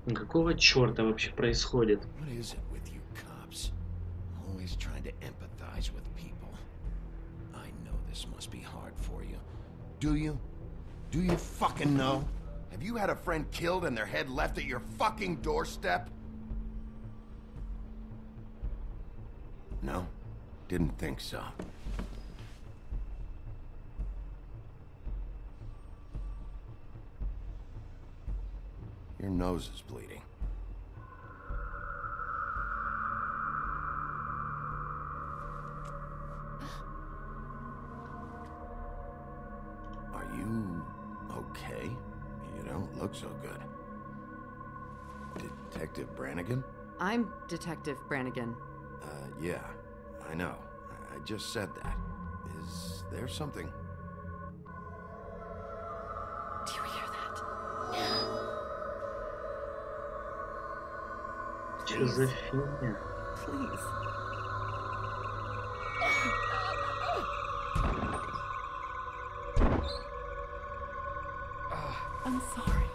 Какого черта вообще происходит? What is it with you cops? Always trying to empathize with people. I know this must be hard for you. Do you? Do you fucking know? Have you had a friend killed and their head left at your fucking doorstep? No? Didn't think so. Your nose is bleeding. Are you okay? You don't look so good. Detective Brannigan? I'm Detective Brannigan. Yeah, I know. I just said that. Is there something? Do you hear that? Что за фигня? Please. I'm sorry.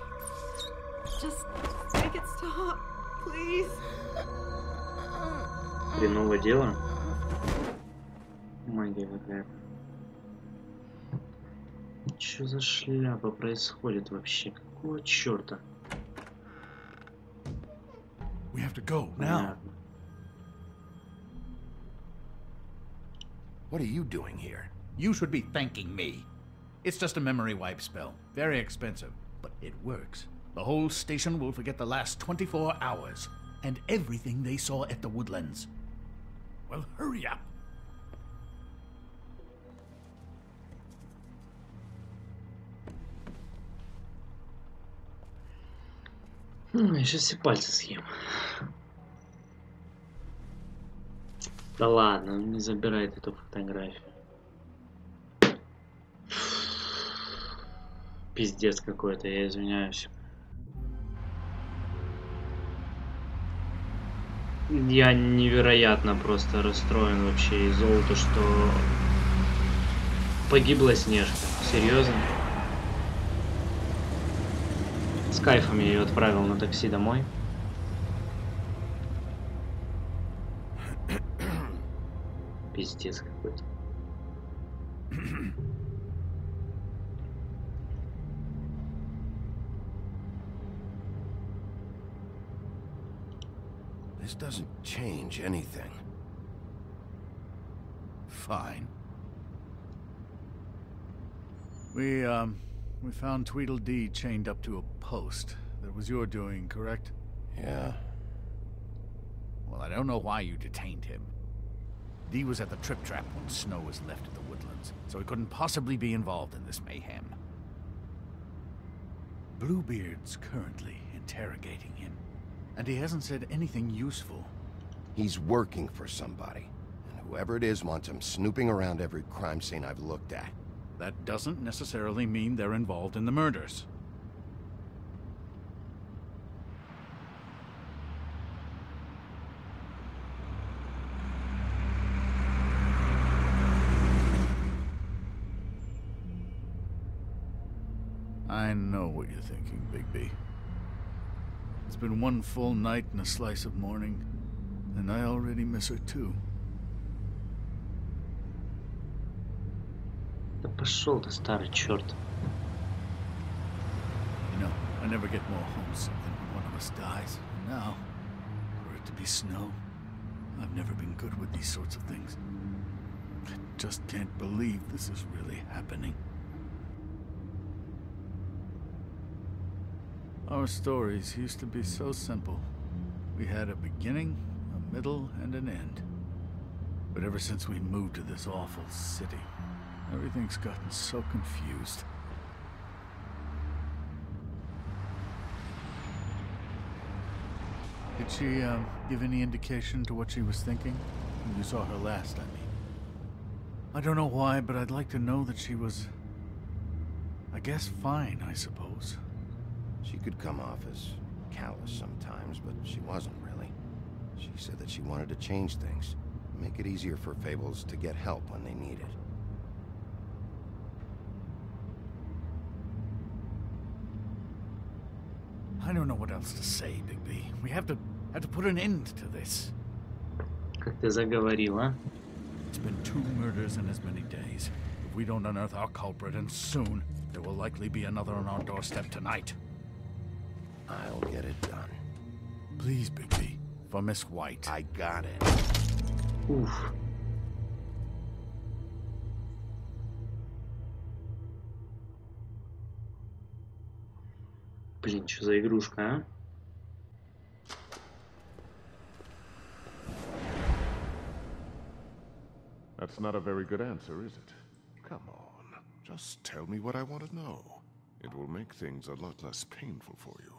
Just make it stop, please. Хреново дело. Магия какая-то. Что за шляпа происходит вообще? Какого черта? We have to go now. What are you doing here? You should be thanking me. It's just a memory wipe spell. Very expensive, but it works. The whole station will forget the last 24 hours and everything they saw at the Woodlands. Well, hurry up. Я сейчас все пальцы съем. Да ладно, он не забирает эту фотографию. Пиздец какой-то, я извиняюсь. Я невероятно просто расстроен вообще и зол, то что погибла Снежка. Серьезно? С кайфом я ее отправил на такси домой. Пиздец какой-то. This doesn't change anything. Fine. We found Tweedledee chained up to a post. That was your doing, correct? Yeah. Well, I don't know why you detained him. Dee was at the trip trap when Snow was left at the Woodlands, so he couldn't possibly be involved in this mayhem. Bluebeard's currently interrogating him, and he hasn't said anything useful. He's working for somebody, and whoever it is wants him snooping around every crime scene I've looked at. That doesn't necessarily mean they're involved in the murders. I know what you're thinking, Bigby. It's been one full night and a slice of morning, and I already miss her too. Да пошел ты, старый черт. You know, I never get more homesick than when one of us dies. And now, for it to be Snow, I've never been good with these sorts of things. I just can't believe this is really happening. Our stories used to be so simple. We had a beginning, a middle, and an end. But ever since we moved to this awful city, everything's gotten so confused. Did she, give any indication to what she was thinking? When you saw her last, I mean. I don't know why, but I'd like to know that she was... I guess fine, I suppose. She could come off as callous sometimes, but she wasn't really. She said that she wanted to change things, make it easier for Fables to get help when they need it. I don't know what else to say, Bigby. We have to put an end to this. Как ты заговорила. It's been 2 murders in as many days. If we don't unearth our culprit, and soon, there will likely be another on our doorstep tonight. I'll get it done. Please, Bigby. For Miss White. I got it. Уф. Блин, что за игрушка, а? That's not a very good answer, is it? Come on. Just tell me what I want to know. It will make things a lot less painful for you.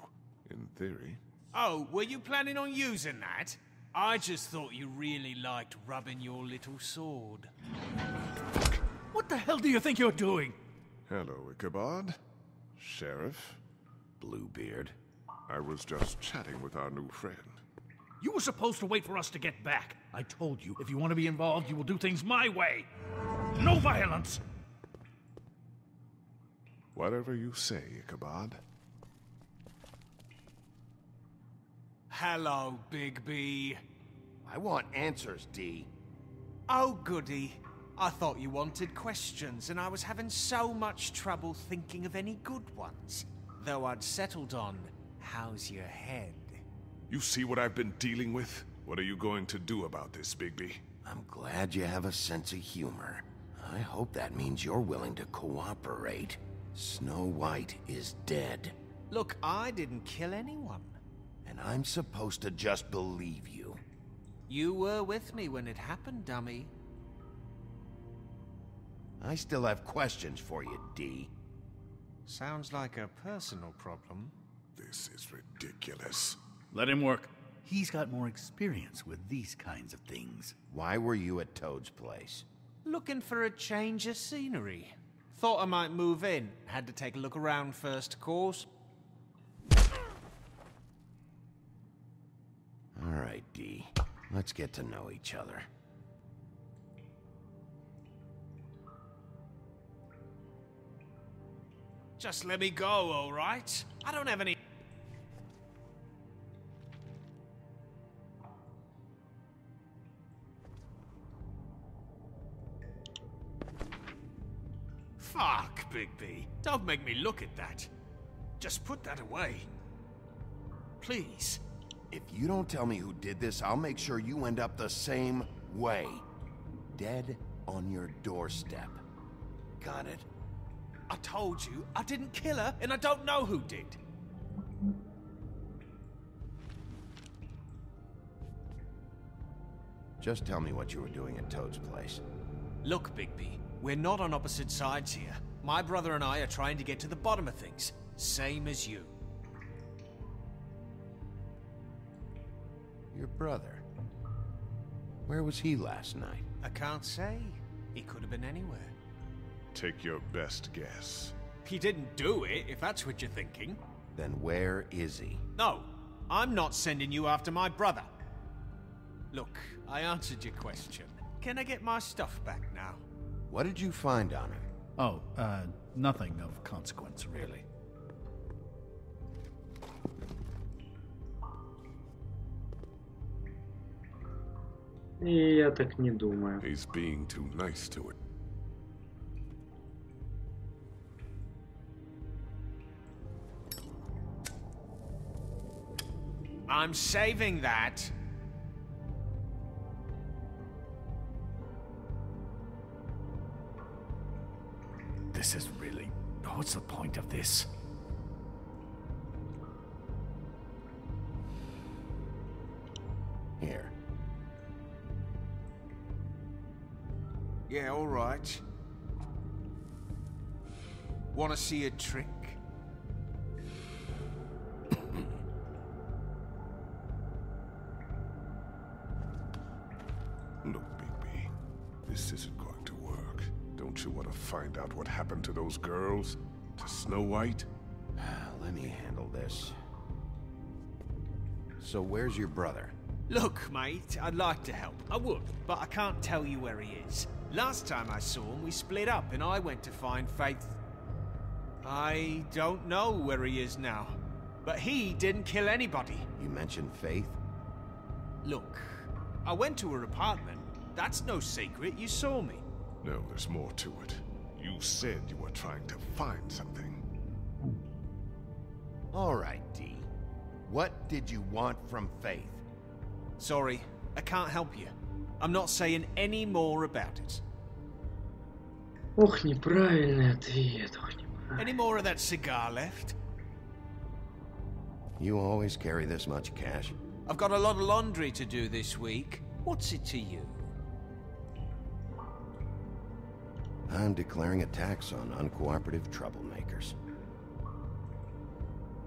In theory. Oh, were you planning on using that? I just thought you really liked rubbing your little sword. What the hell do you think you're doing? Hello, Ichabod. Sheriff. Bluebeard. I was just chatting with our new friend. You were supposed to wait for us to get back. I told you, if you want to be involved, you will do things my way. No violence! Whatever you say, Ichabod. Hello, Bigby. I want answers, D. Oh, goody. I thought you wanted questions, and I was having so much trouble thinking of any good ones. Though I'd settled on, how's your head? You see what I've been dealing with? What are you going to do about this, Bigby? I'm glad you have a sense of humor. I hope that means you're willing to cooperate. Snow White is dead. Look, I didn't kill anyone. And I'm supposed to just believe you. You were with me when it happened, dummy. I still have questions for you, D. Sounds like a personal problem. This is ridiculous. Let him work. He's got more experience with these kinds of things. Why were you at Toad's place? Looking for a change of scenery. Thought I might move in. Had to take a look around first, of course. All right, D. Let's get to know each other. Just let me go, all right? I don't have any... Fuck, Bigby. Don't make me look at that. Just put that away. Please. If you don't tell me who did this, I'll make sure you end up the same way. Dead on your doorstep. Got it? I told you, I didn't kill her, and I don't know who did. Just tell me what you were doing at Toad's place. Look, Bigby, we're not on opposite sides here. My brother and I are trying to get to the bottom of things. Same as you. Your brother? Where was he last night? I can't say. He could have been anywhere. Take your best guess. He didn't do it, if that's what you're thinking. Then where is he? No, I'm not sending you after my brother. Look, I answered your question. Can I get my stuff back now? What did you find on him? Oh, nothing of consequence, really. Я так не думаю. He's being too nice to it. I'm saving that. This is really... What's the point of this? Here. Yeah, all right. Wanna see a trick? Look, Bigby, this isn't going to work. Don't you want to find out what happened to those girls? To Snow White? Let me handle this. So where's your brother? Look, mate, I'd like to help. I would, but I can't tell you where he is. Last time I saw him, we split up and I went to find Faith. I don't know where he is now, but he didn't kill anybody. You mentioned Faith? Look, I went to her apartment. That's no secret, you saw me. No, there's more to it. You said you were trying to find something. All right, D. What did you want from Faith? Sorry, I can't help you. I'm not saying any more about it. Ох, неправильный ответ. Ох, неправильный. Any more of that cigar left? You always carry this much cash? I've got a lot of laundry to do this week. What's it to you? I'm declaring a tax on uncooperative troublemakers.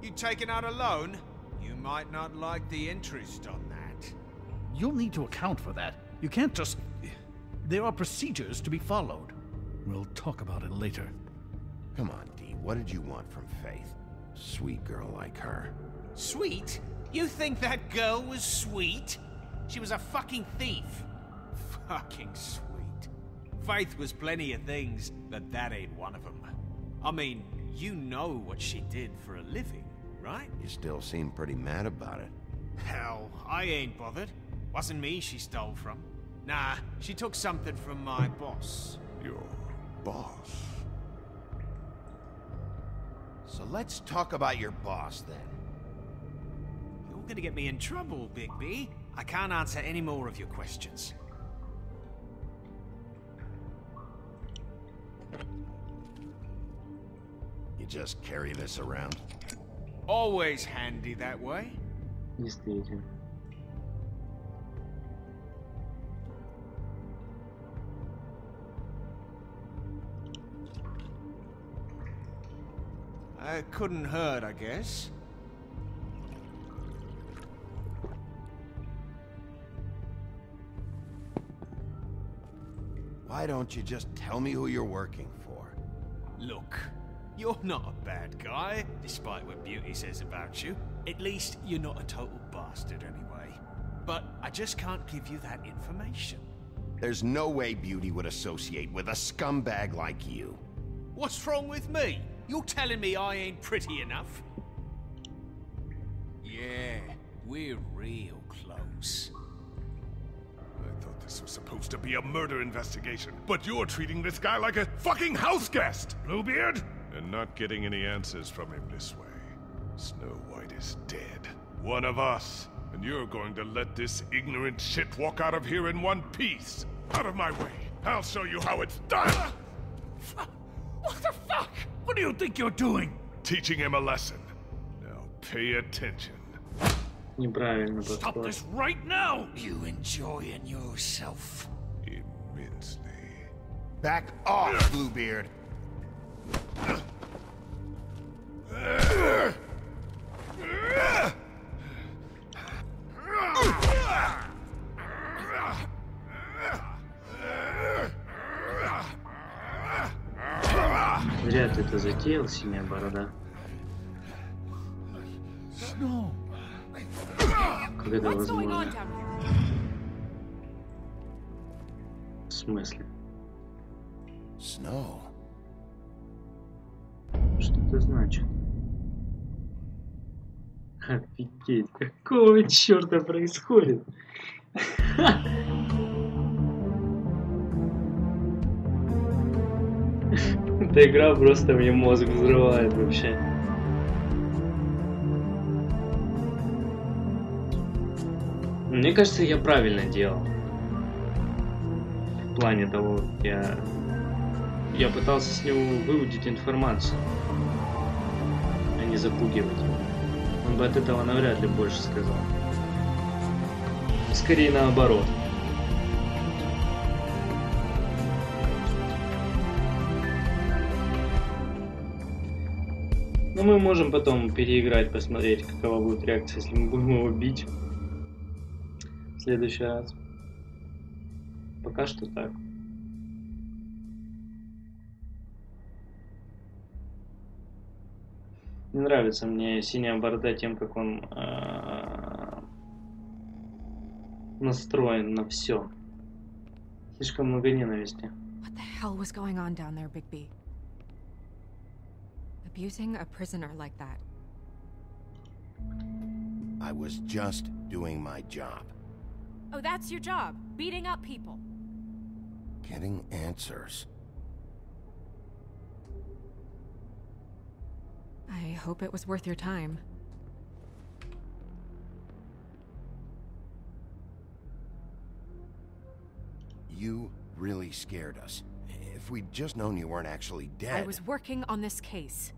You taking out a loan? You might not like the interest on that. You'll need to account for that. You can't just... There are procedures to be followed. We'll talk about it later. Come on, D. What did you want from Faith? Sweet girl like her. Sweet? You think that girl was sweet? She was a fucking thief. Fucking sweet. Faith was plenty of things, but that ain't one of them. I mean, you know what she did for a living, right? You still seem pretty mad about it. Hell, I ain't bothered. Wasn't me she stole from. Nah, she took something from my boss. Your boss? So let's talk about your boss, then. You're gonna get me in trouble, Bigby. I can't answer any more of your questions. You just carry this around? Always handy that way. Действительно. It couldn't hurt, I guess. Why don't you just tell me who you're working for? Look, you're not a bad guy, despite what Beauty says about you. At least, you're not a total bastard anyway. But I just can't give you that information. There's no way Beauty would associate with a scumbag like you. What's wrong with me? You're telling me I ain't pretty enough? Yeah, we're real close. I thought this was supposed to be a murder investigation, but you're treating this guy like a fucking house guest, Bluebeard! And not getting any answers from him this way. Snow White is dead. One of us. And you're going to let this ignorant shit walk out of here in one piece. Out of my way. I'll show you how it's done! What the fuck? What do you think you're doing? Teaching him a lesson. Now pay attention. Неправильно Stop подход. this right now! You enjoying yourself? Immensely. Back off, Bluebeard! Зря ты это затеял, синяя борода. No. Как это What's going on возможно? down here? В смысле? Snow. Что это значит? Офигеть, какого черта происходит? Эта игра просто мне мозг взрывает вообще. Мне кажется, я правильно делал. В плане того, я пытался с него выудить информацию, а не запугивать его. Он бы от этого навряд ли больше сказал. Скорее наоборот. Но мы можем потом переиграть, посмотреть, какова будет реакция, если мы будем его бить в следующий раз. Пока что так. Не нравится мне синяя борода тем, как он настроен на все. Слишком много ненависти. What the hell was going on down there, Bigby? Abusing a prisoner like that. I was just doing my job. Oh, that's your job, beating up people. Getting answers. I hope it was worth your time. You really scared us. If we'd just known you weren't actually dead... I was working on this case.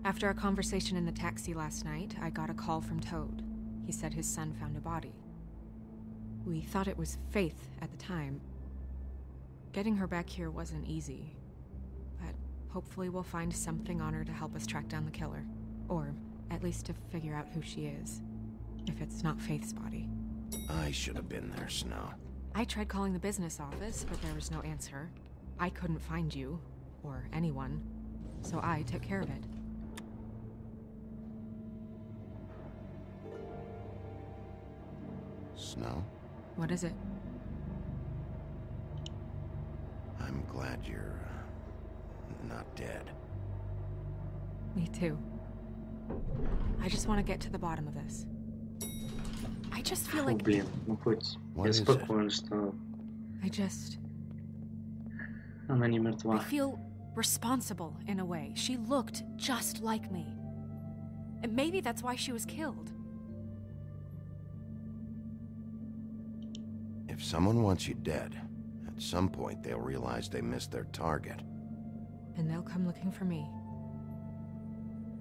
After a conversation in the taxi last night, I got a call from Toad. He said his son found a body. We thought it was Faith at the time. Getting her back here wasn't easy. But hopefully we'll find something on her to help us track down the killer. Or at least to figure out who she is. If it's not Faith's body. I should have been there, Snow. I tried calling the business office, but there was no answer. I couldn't find you, or anyone, so I took care of it. Snow? What is it? I'm glad you're... not dead. Me too. I just want to get to the bottom of this. I just feel like... Блин, ну хоть я спокоен, что... I just... Она не мертва. I feel responsible in a way. She looked just like me. And maybe that's why she was killed. If someone wants you dead, at some point they'll realize they missed their target. And they'll come looking for me.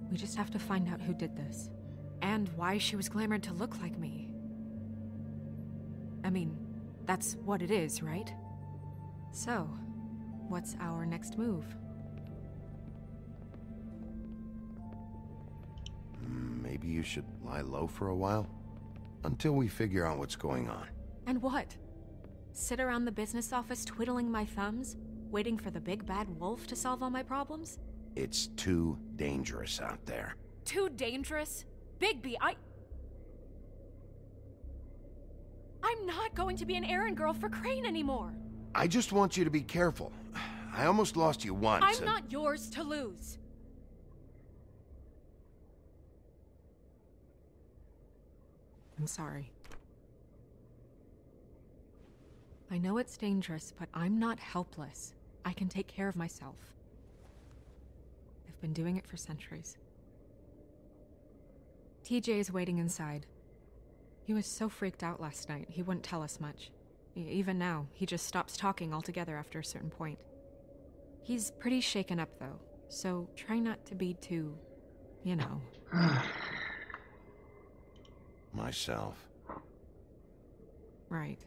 We just have to find out who did this. And why she was glamored to look like me. I mean, that's what it is, right? So, what's our next move? Maybe you should lie low for a while? Until we figure out what's going on. And what? Sit around the business office twiddling my thumbs? Waiting for the big bad wolf to solve all my problems? It's too dangerous out there. Too dangerous? Bigby, I'm not going to be an errand girl for Crane anymore. I just want you to be careful. I almost lost you once. I'm not yours to lose. I'm sorry. I know it's dangerous, but I'm not helpless. I can take care of myself. I've been doing it for centuries. TJ is waiting inside. He was so freaked out last night, he wouldn't tell us much. Even now, he just stops talking altogether after a certain point. He's pretty shaken up, though, so try not to be too, you know. Myself. Right.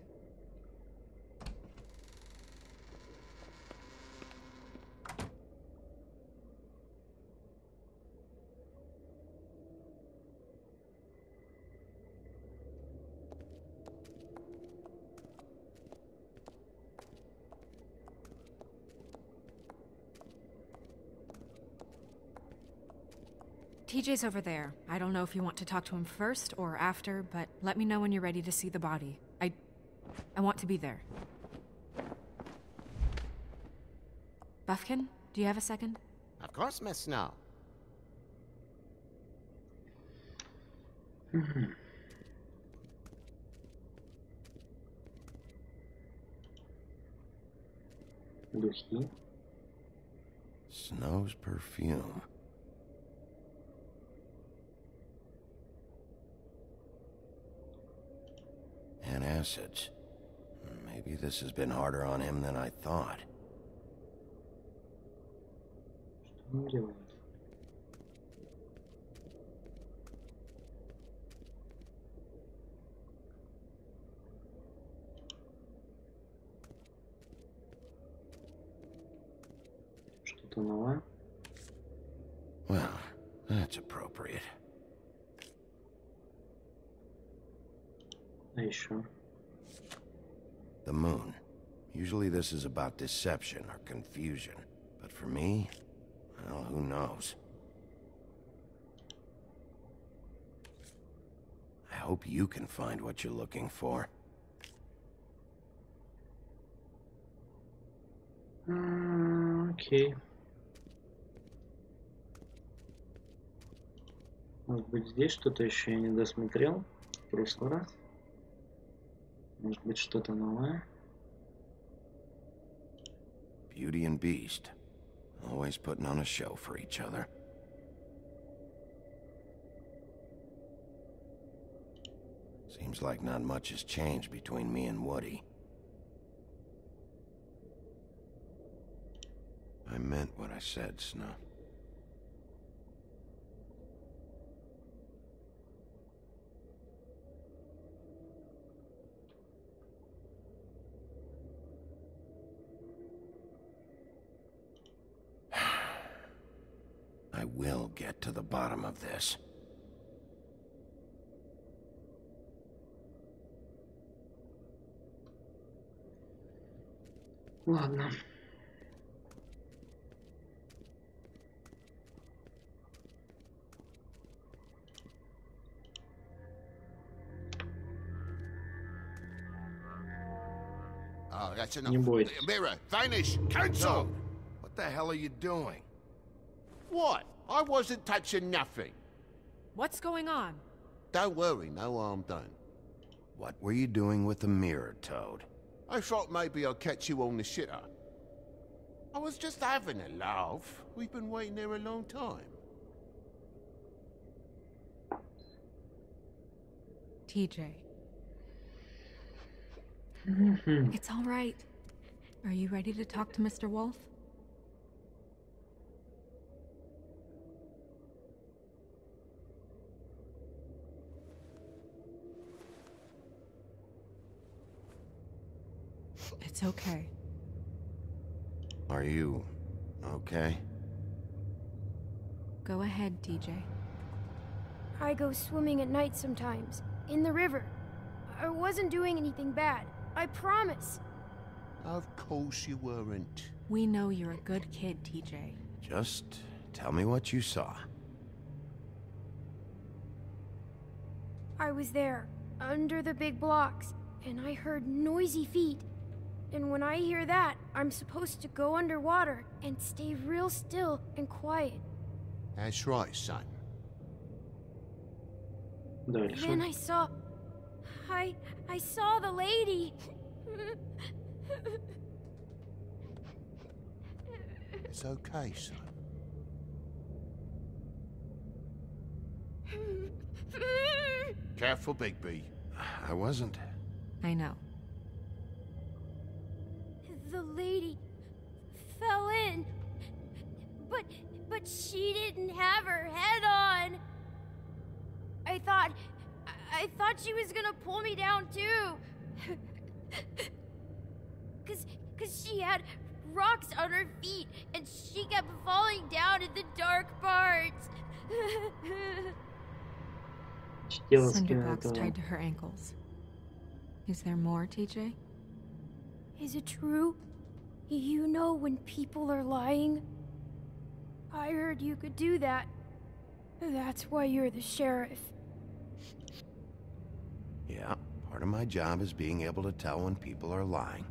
TJ's over there. I don't know if you want to talk to him first or after, but let me know when you're ready to see the body. I want to be there. Buffkin, do you have a second? Of course, Miss Snow. Духи. Snow's perfume. And acids. Maybe this has been harder on him than I thought. Что он делает? что-то новое. Well, that's appropriate. А еще? The moon. Usually this is about deception or confusion. But for me, well, who knows? I hope you can find what you're looking for. Окей. Может быть, здесь что-то еще я не досмотрел в прошлый раз. Может быть, что-то новое. Beauty and Beast. Always putting on a show for each other. Seems like not much has changed between me and Woody. I meant what I said, Snow. I will get to the bottom of this. Ладно. Oh, that's enough. Не бойтесь. Mirror, vanish, cancel! No. What the hell are you doing? What? I wasn't touching nothing. What's going on? Don't worry, no harm done. What were you doing with the mirror, Toad? I thought maybe I'd catch you on the shitter. I was just having a laugh. We've been waiting there a long time. TJ. It's all right. Are you ready to talk to Mr. Wolf? It's okay. Are you okay? Go ahead, TJ. I go swimming at night sometimes, in the river. I wasn't doing anything bad, I promise. Of course you weren't. We know you're a good kid, TJ. Just tell me what you saw. I was there, under the big blocks, and I heard noisy feet. And when I hear that, I'm supposed to go underwater and stay real still and quiet. That's right, son. Дальше. Then I saw the lady. It's okay, son. Careful, Bigby. I wasn't. I know. The lady fell in, but she didn't have her head on. I thought she was gonna pull me down too. Cause she had rocks on her feet and she kept falling down in the dark parts. Cinder blocks tied to her ankles. Is there more, TJ? Is it true? You know when people are lying? I heard you could do that. That's why you're the sheriff. Yeah, part of my job is being able to tell when people are lying.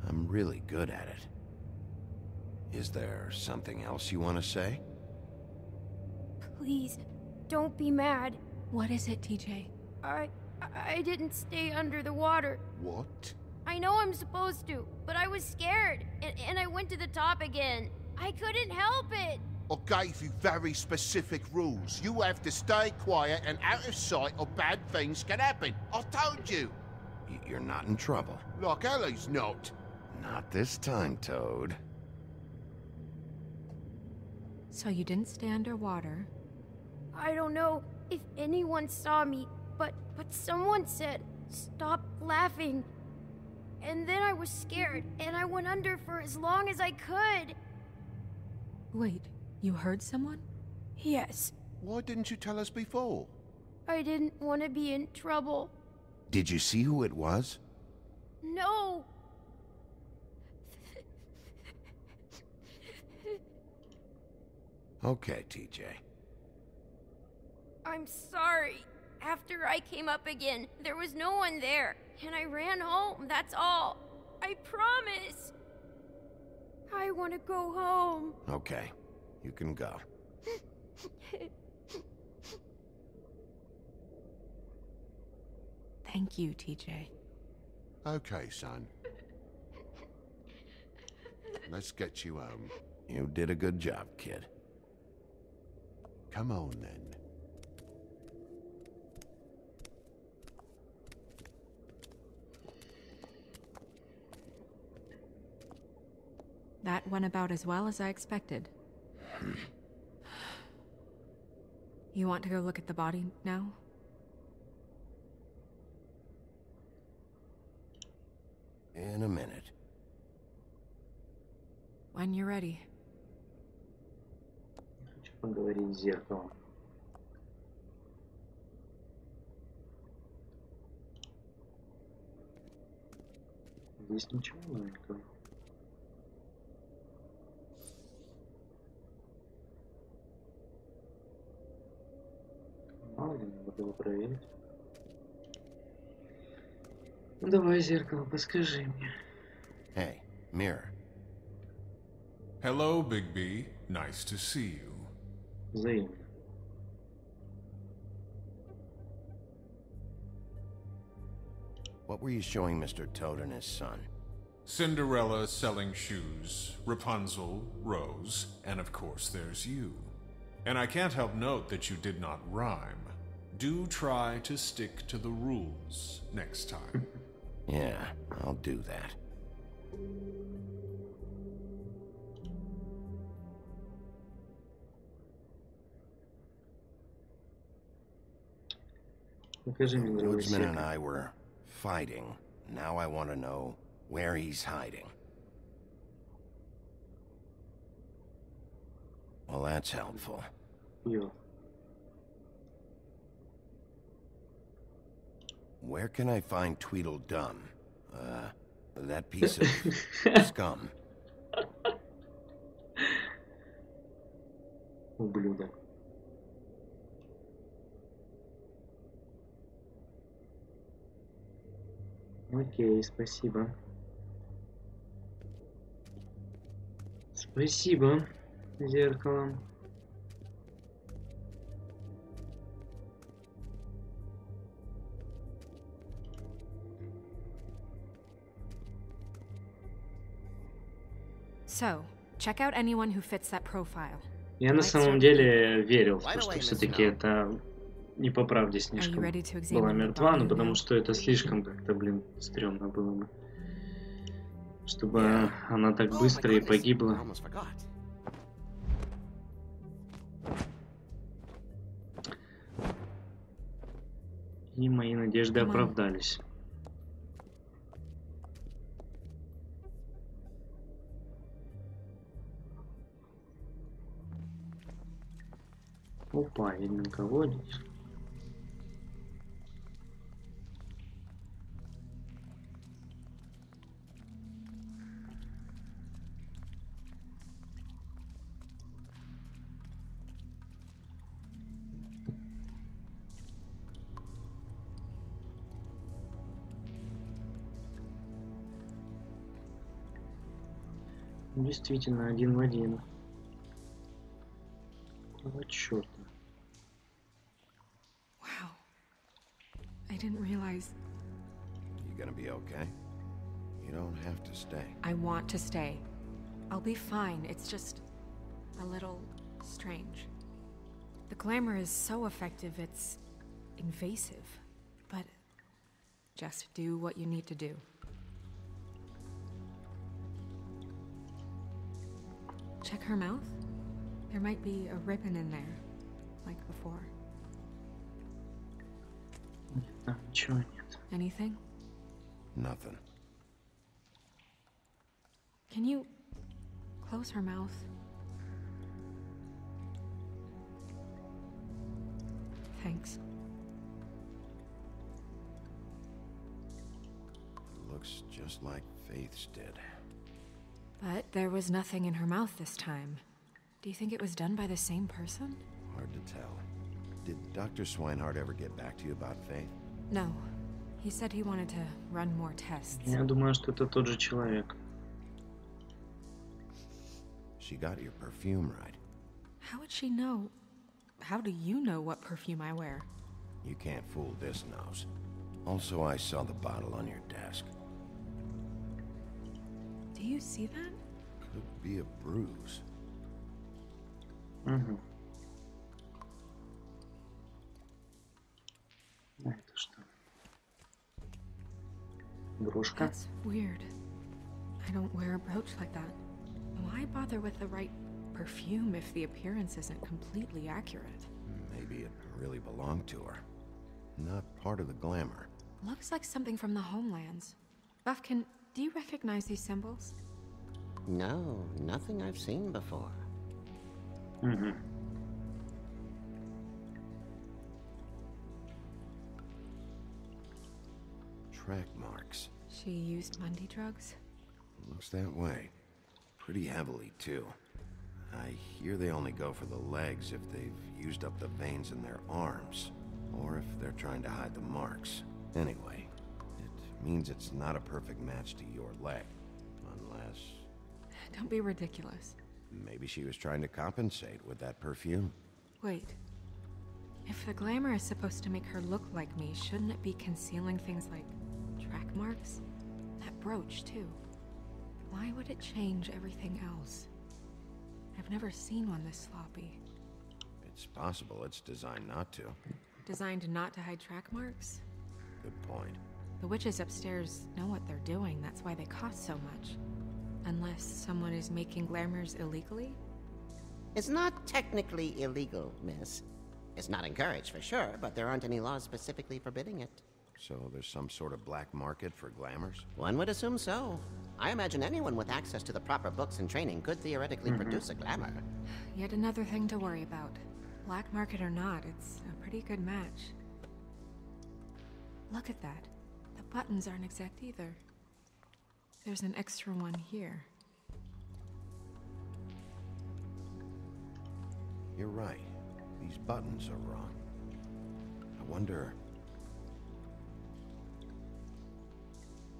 I'm really good at it. Is there something else you want to say? Please, don't be mad. What is it, TJ? I didn't stay under the water. What? I know I'm supposed to, but I was scared, and I went to the top again. I couldn't help it. I gave you very specific rules. You have to stay quiet and out of sight or bad things can happen. I told you. You're not in trouble. Like Ellie's not. Not this time, Toad. So you didn't stay underwater? I don't know if anyone saw me, but someone said, "Stop laughing." And then I was scared, and I went under for as long as I could. Wait, you heard someone? Yes. Why didn't you tell us before? I didn't want to be in trouble. Did you see who it was? No. Okay, TJ. I'm sorry. After I came up again, there was no one there, and I ran home, that's all. I promise. I want to go home. Okay, you can go. Thank you, TJ. Okay, son. Let's get you home. You did a good job, kid. Come on, then. That went about as well as I expected. You want to go look at the body now? In a minute. When you're ready. Хочу поговорить с зеркалом. Здесь ничего новенького. Мало ли, надо было проверить. Ну давай, зеркало, подскажи мне. Hey, mirror. Hello, Big B. Nice to see you. Взаимно. What were you showing Mr. Toad and his son? Cinderella selling shoes, Rapunzel, Rose, and of course there's you. And I can't help note that you did not rhyme. Do try to stick to the rules next time. Yeah, I'll do that. Покажи мне другой Woodsman and зеркало. I were fighting. Now I want to know where he's hiding. Well, that's helpful. Йо. Where can I find Tweedledum? That piece of scum. Ублюдок. Окей, спасибо. Спасибо, зеркало. So, check out anyone who fits that profile. Я на самом деле верил в то, что все-таки это не по правде слишком была мертва, но потому что это слишком как-то, блин, стрёмно было бы. Чтобы она так быстро и погибла. И мои надежды оправдались. Опа, видно колодец. Действительно, один в один. Вот чёрта. Wow. I didn't realize. You gonna be okay? You don't have to stay. I want to stay. I'll be fine. It's just a little strange. The glamour is so effective, it's invasive. But just do what you need to do. Check her mouth. There might be a ribbon in there, like before. Ничего нет. Anything? Nothing. Can you close her mouth? Thanks. Looks just like Faith's did. But there was nothing in her mouth this time. Do you think it was done by the same person? Hard to tell. Did Dr. Swinehart ever get back to you about Faith? No. He said he wanted to run more tests. Я думаю, что это тот же человек. She got your perfume right. How would she know? How do you know what perfume I wear? You can't fool this nose. Also, I saw the bottle on your desk. Do you see that? Could be a bruise. Угу. Это что? Брошка? That's weird. I don't wear a brooch like that. Why bother with the right perfume if the appearance isn't completely accurate? Maybe it really belonged to her. Not part of the glamour. Looks like something from the homelands. Buffkin, do you recognize these symbols? No, nothing I've seen before. Угу. Track marks. She used Mundy drugs? Looks that way. Pretty heavily, too. I hear they only go for the legs if they've used up the veins in their arms, or if they're trying to hide the marks. Anyway, it means it's not a perfect match to your leg, unless... Don't be ridiculous. Maybe she was trying to compensate with that perfume. Wait. If the glamour is supposed to make her look like me, shouldn't it be concealing things like track marks? That brooch, too. Why would it change everything else? I've never seen one this sloppy. It's possible it's designed not to. Designed not to hide track marks? Good point. The witches upstairs know what they're doing, that's why they cost so much. Unless someone is making glamours illegally? It's not technically illegal, miss. It's not encouraged for sure, but there aren't any laws specifically forbidding it. So there's some sort of black market for glamours? One would assume so. I imagine anyone with access to the proper books and training could theoretically produce a glamour. Yet another thing to worry about. Black market or not, it's a pretty good match. Look at that. The buttons aren't exact either. There's an extra one here. You're right. These buttons are wrong. I wonder...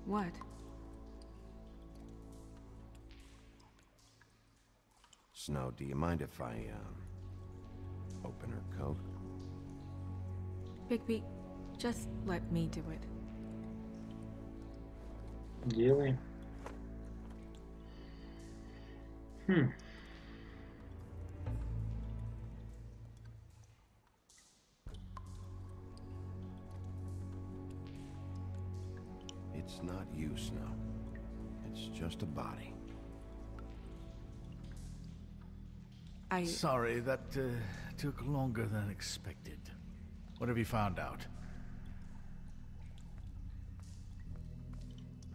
What? Snow, do you mind if I, open her coat? Bigby, just let me do it. Делай. It's not you, Snow. It's just a body. Sorry, that took longer than expected. What have you found out?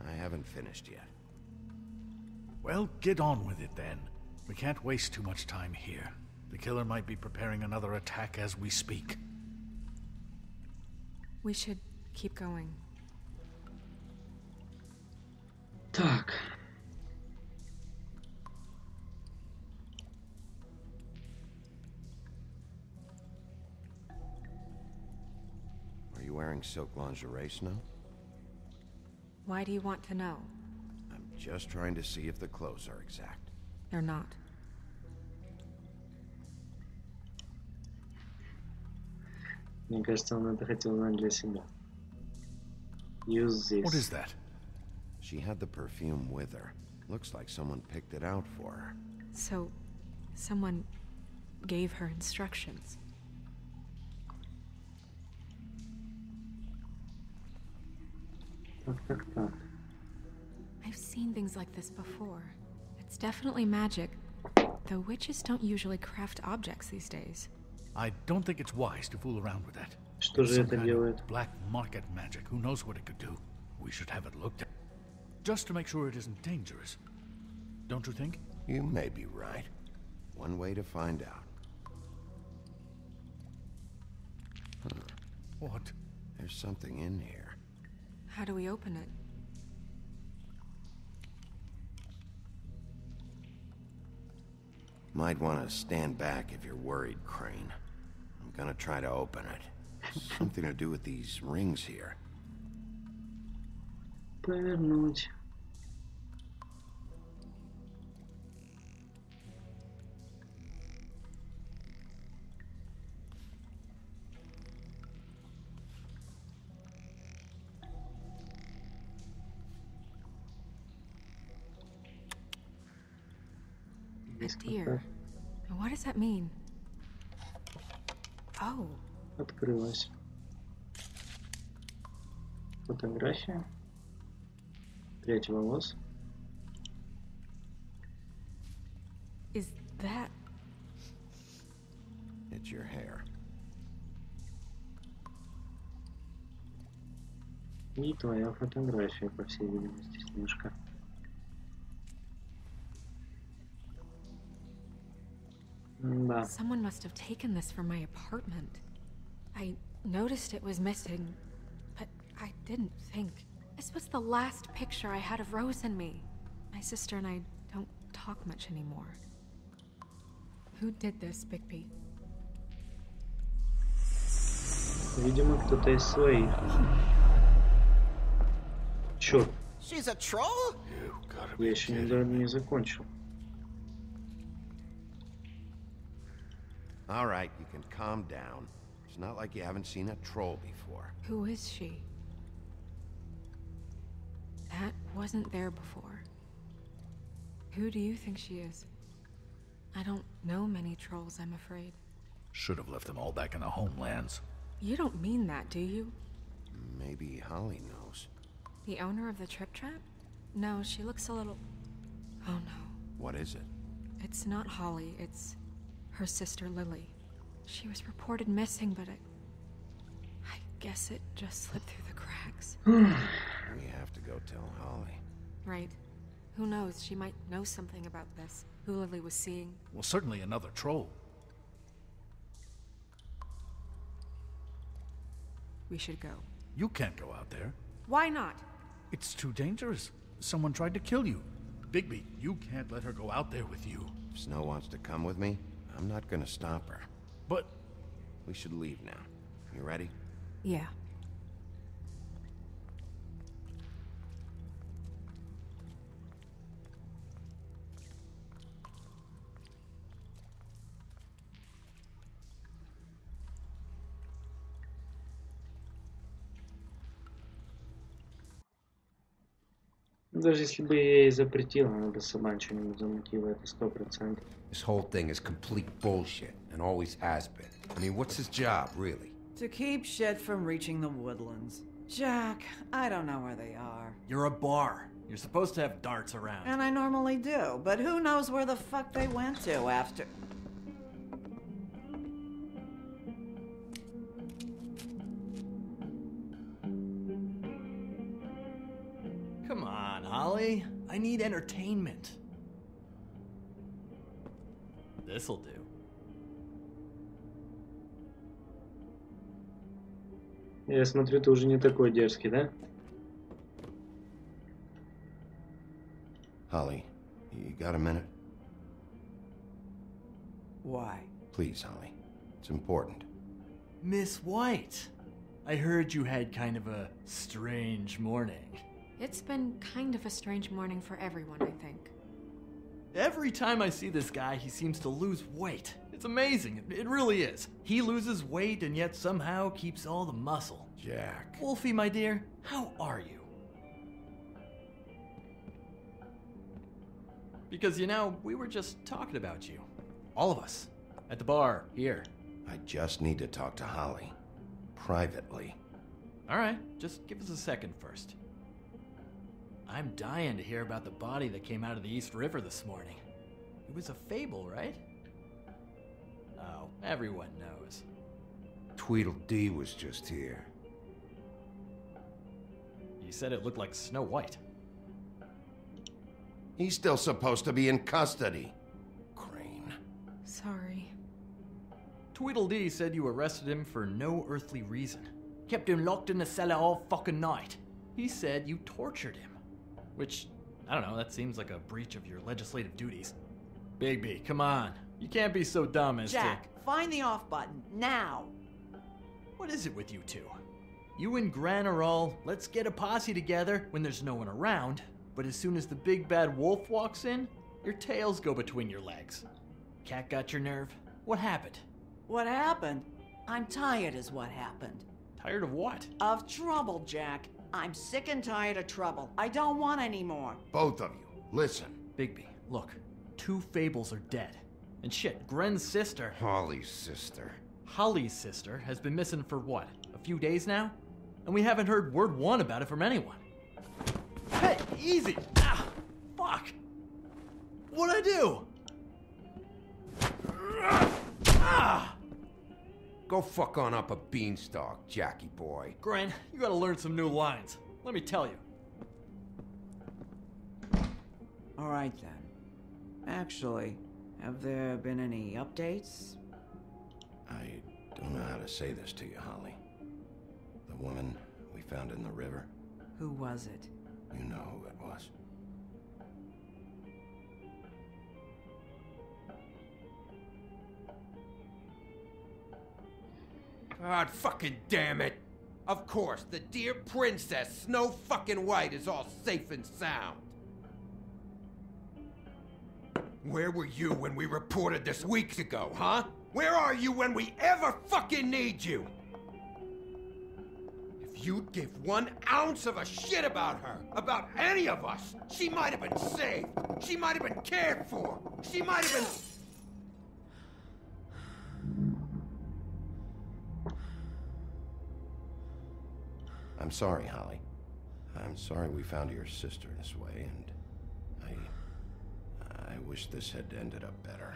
I haven't finished yet. Well, get on with it then. We can't waste too much time here. The killer might be preparing another attack as we speak. We should keep going. Так. Are you wearing silk lingerie, Snow? Why do you want to know? I'm just trying to see if the clothes are exact. They're not. Мне кажется, он это хотел знать для себя. Use this. What is that? She had the perfume with her. Looks like someone picked it out for her. So, someone gave her instructions. Так. I've seen things like this before. It's definitely magic, though witches don't usually craft objects these days. I don't think it's wise to fool around with that. Что It's же some это kind делает? of black market magic. Who knows what it could do? We should have it looked at. Just to make sure it isn't dangerous. Don't you think? You may be right. One way to find out. What? There's something in here. How do we open it? Might want to stand back if you're worried, Crane. I'm gonna try to open it. Something to do with these rings here. Повернуть. A deer. What does that mean? Oh. Открылась. Фотография. Прядь волос. Is that... It's your hair. И твоя фотография, по всей видимости, Снежка. Да. Someone must have taken this from my apartment. I noticed it was missing, but I didn't think. This was the last picture I had of Rose and me. My sister and I don't talk much anymore. Who did this, Bigby? Видимо, кто-то из своих. Чёрт. She's a troll? Я еще не закончил. All right, you can calm down. It's not like you haven't seen a troll before. Who is she? That wasn't there before. Who do you think she is? I don't know many trolls, I'm afraid. Should have left them all back in the homelands. You don't mean that, do you? Maybe Holly knows. The owner of the Trip Trap? No, she looks a little... Oh no. What is it? It's not Holly, it's her sister Lily. She was reported missing, but I guess it just slipped through the cracks. We have to go tell Holly. Right. Who knows, she might know something about this. Who Lily was seeing. Well, certainly another troll. We should go. You can't go out there. Why not? It's too dangerous. Someone tried to kill you. Bigby, you can't let her go out there with you. If Snow wants to come with me, I'm not gonna stop her. But... We should leave now. You ready? Yeah. Даже если бы я ей запретил, она бы сама что-нибудь замутила, это 100%. This whole thing is complete bullshit, and always has been. I mean, what's his job, really? To keep shit from reaching the woodlands. Jack, I don't know where they are. You're a bar. You're supposed to have darts around. And I normally do, but who knows where the fuck they went to after... Come on, Holly. I need entertainment. This'll do. Я смотрю, ты уже не такой дерзкий, да? Holly, you got a minute? Why? Please, Holly. It's important. Miss White, I heard you had kind of a strange morning. It's been kind of a strange morning for everyone, I think. Every time I see this guy, he seems to lose weight. It's amazing. It really is. He loses weight and yet somehow keeps all the muscle. Jack. Wolfie, my dear, how are you? Because, you know, we were just talking about you. All of us. At the bar, here. I just need to talk to Holly. Privately. All right, just give us a second first. I'm dying to hear about the body that came out of the East River this morning. It was a fable, right? Oh, everyone knows. Tweedledee was just here. You said it looked like Snow White. He's still supposed to be in custody. Crane. Sorry. Tweedledee said you arrested him for no earthly reason. Kept him locked in the cellar all fucking night. He said you tortured him. Which, I don't know, that seems like a breach of your legislative duties. Bigby, come on. You can't be so dumb as Jack, find the off button, now! What is it with you two? You and Gran are all, let's get a posse together when there's no one around, but as soon as the big bad wolf walks in, your tails go between your legs. Cat got your nerve? What happened? What happened? I'm tired is what happened. Tired of what? Of trouble, Jack. I'm sick and tired of trouble. I don't want any more. Both of you, listen. Bigby, look. 2 fables are dead. And shit, Gren's sister... Holly's sister. Holly's sister has been missing for what? A few days now? And we haven't heard word one about it from anyone. Hey, easy! Ah, fuck! What'd I do? Ah! Go fuck on up a beanstalk, Jackie boy. Gren, you gotta learn some new lines. Let me tell you. All right, then. Actually, have there been any updates? I don't know how to say this to you, Holly. The woman we found in the river. Who was it? You know who it was. God fucking damn it! Of course, the dear princess, Snow fucking White, is all safe and sound. Where were you when we reported this weeks ago, huh? Where are you when we ever fucking need you? If you'd give 1 ounce of a shit about her, about any of us, she might have been saved. She might have been cared for. She might have been... I'm sorry, Holly. I'm sorry we found your sister this way, and I wish this had ended up better.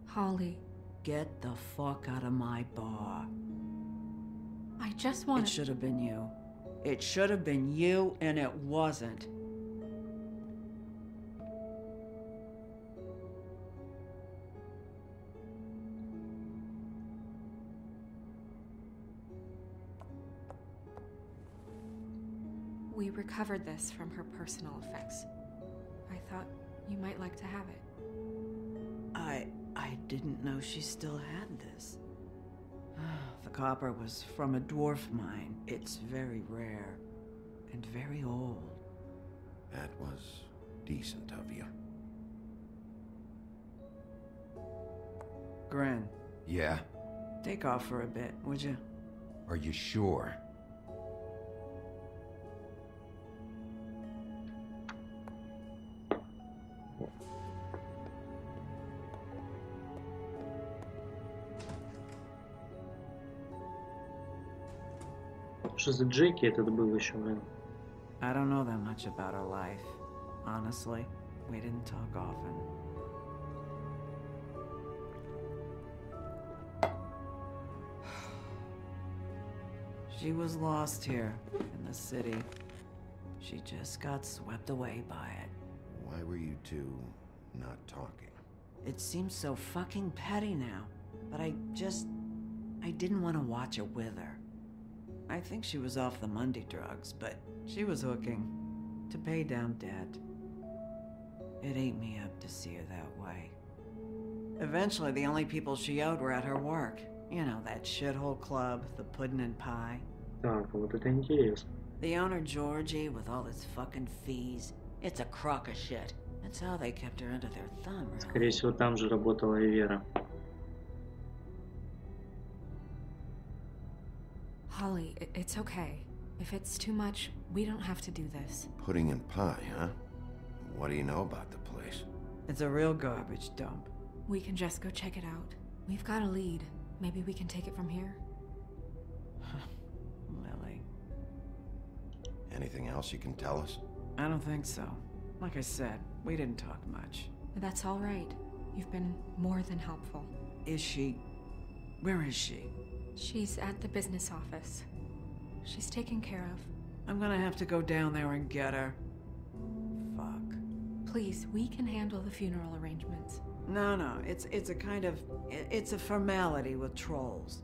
Holly, Get the fuck out of my bar. I just want It should have been you. It should have been you, and it wasn't. We recovered this from her personal effects. I thought you might like to have it. I didn't know she still had this. The copper was from a dwarf mine. It's very rare and very old. That was decent of you. Gren. Yeah? Take off for a bit, would you? Are you sure? Что за Джеки этот был еще, блин? I don't know that much about her life. Honestly, we didn't talk often. She was lost here in the city. She just got swept away by it. Why were you two not talking? It seems so fucking petty now, but I didn't want to watch her wither. I think she was off the Monday drugs, but she was hooking to pay down debt. It ate me up to see her that way. Eventually, the only people she owed were at her work. You know, that shithole club, the Puddin' and Pie. Так, вот это интересно. The owner, Georgie, with all his fucking fees, it's a crock of shit. That's how they kept her under their thumb, really. Скорее всего, там же работала и Вера. Holly, it's okay. If it's too much, we don't have to do this. Pudding and pie, huh? What do you know about the place? It's a real garbage dump. We can just go check it out. We've got a lead. Maybe we can take it from here? Lily. Anything else you can tell us? I don't think so. Like I said, We didn't talk much. That's all right. You've been more than helpful. Is she... Where is she? She's at the business office. She's taken care of. I'm gonna have to go down there and get her. Fuck. Please, we can handle the funeral arrangements. No, it's a kind of... It's a formality with trolls.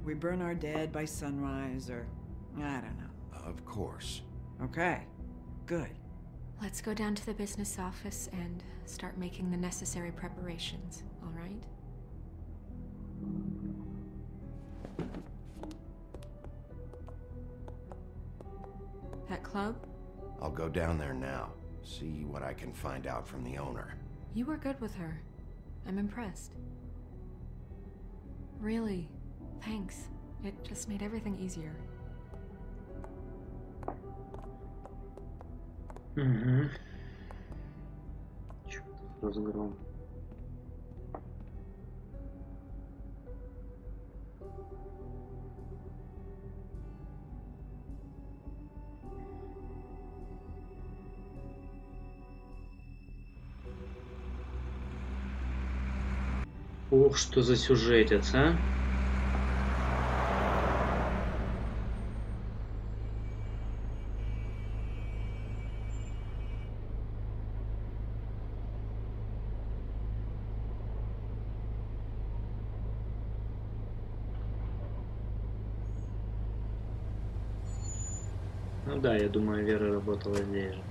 We burn our dead by sunrise, or... I don't know. Of course. Okay. Good. Let's go down to the business office and start making the necessary preparations, all right? That club? I'll go down there now. See what I can find out from the owner. You were good with her. I'm impressed. Really, thanks. It just made everything easier. Угу. Чё разгром. Ох, что за сюжетец, а? Ну да, я думаю, Вера работала здесь же.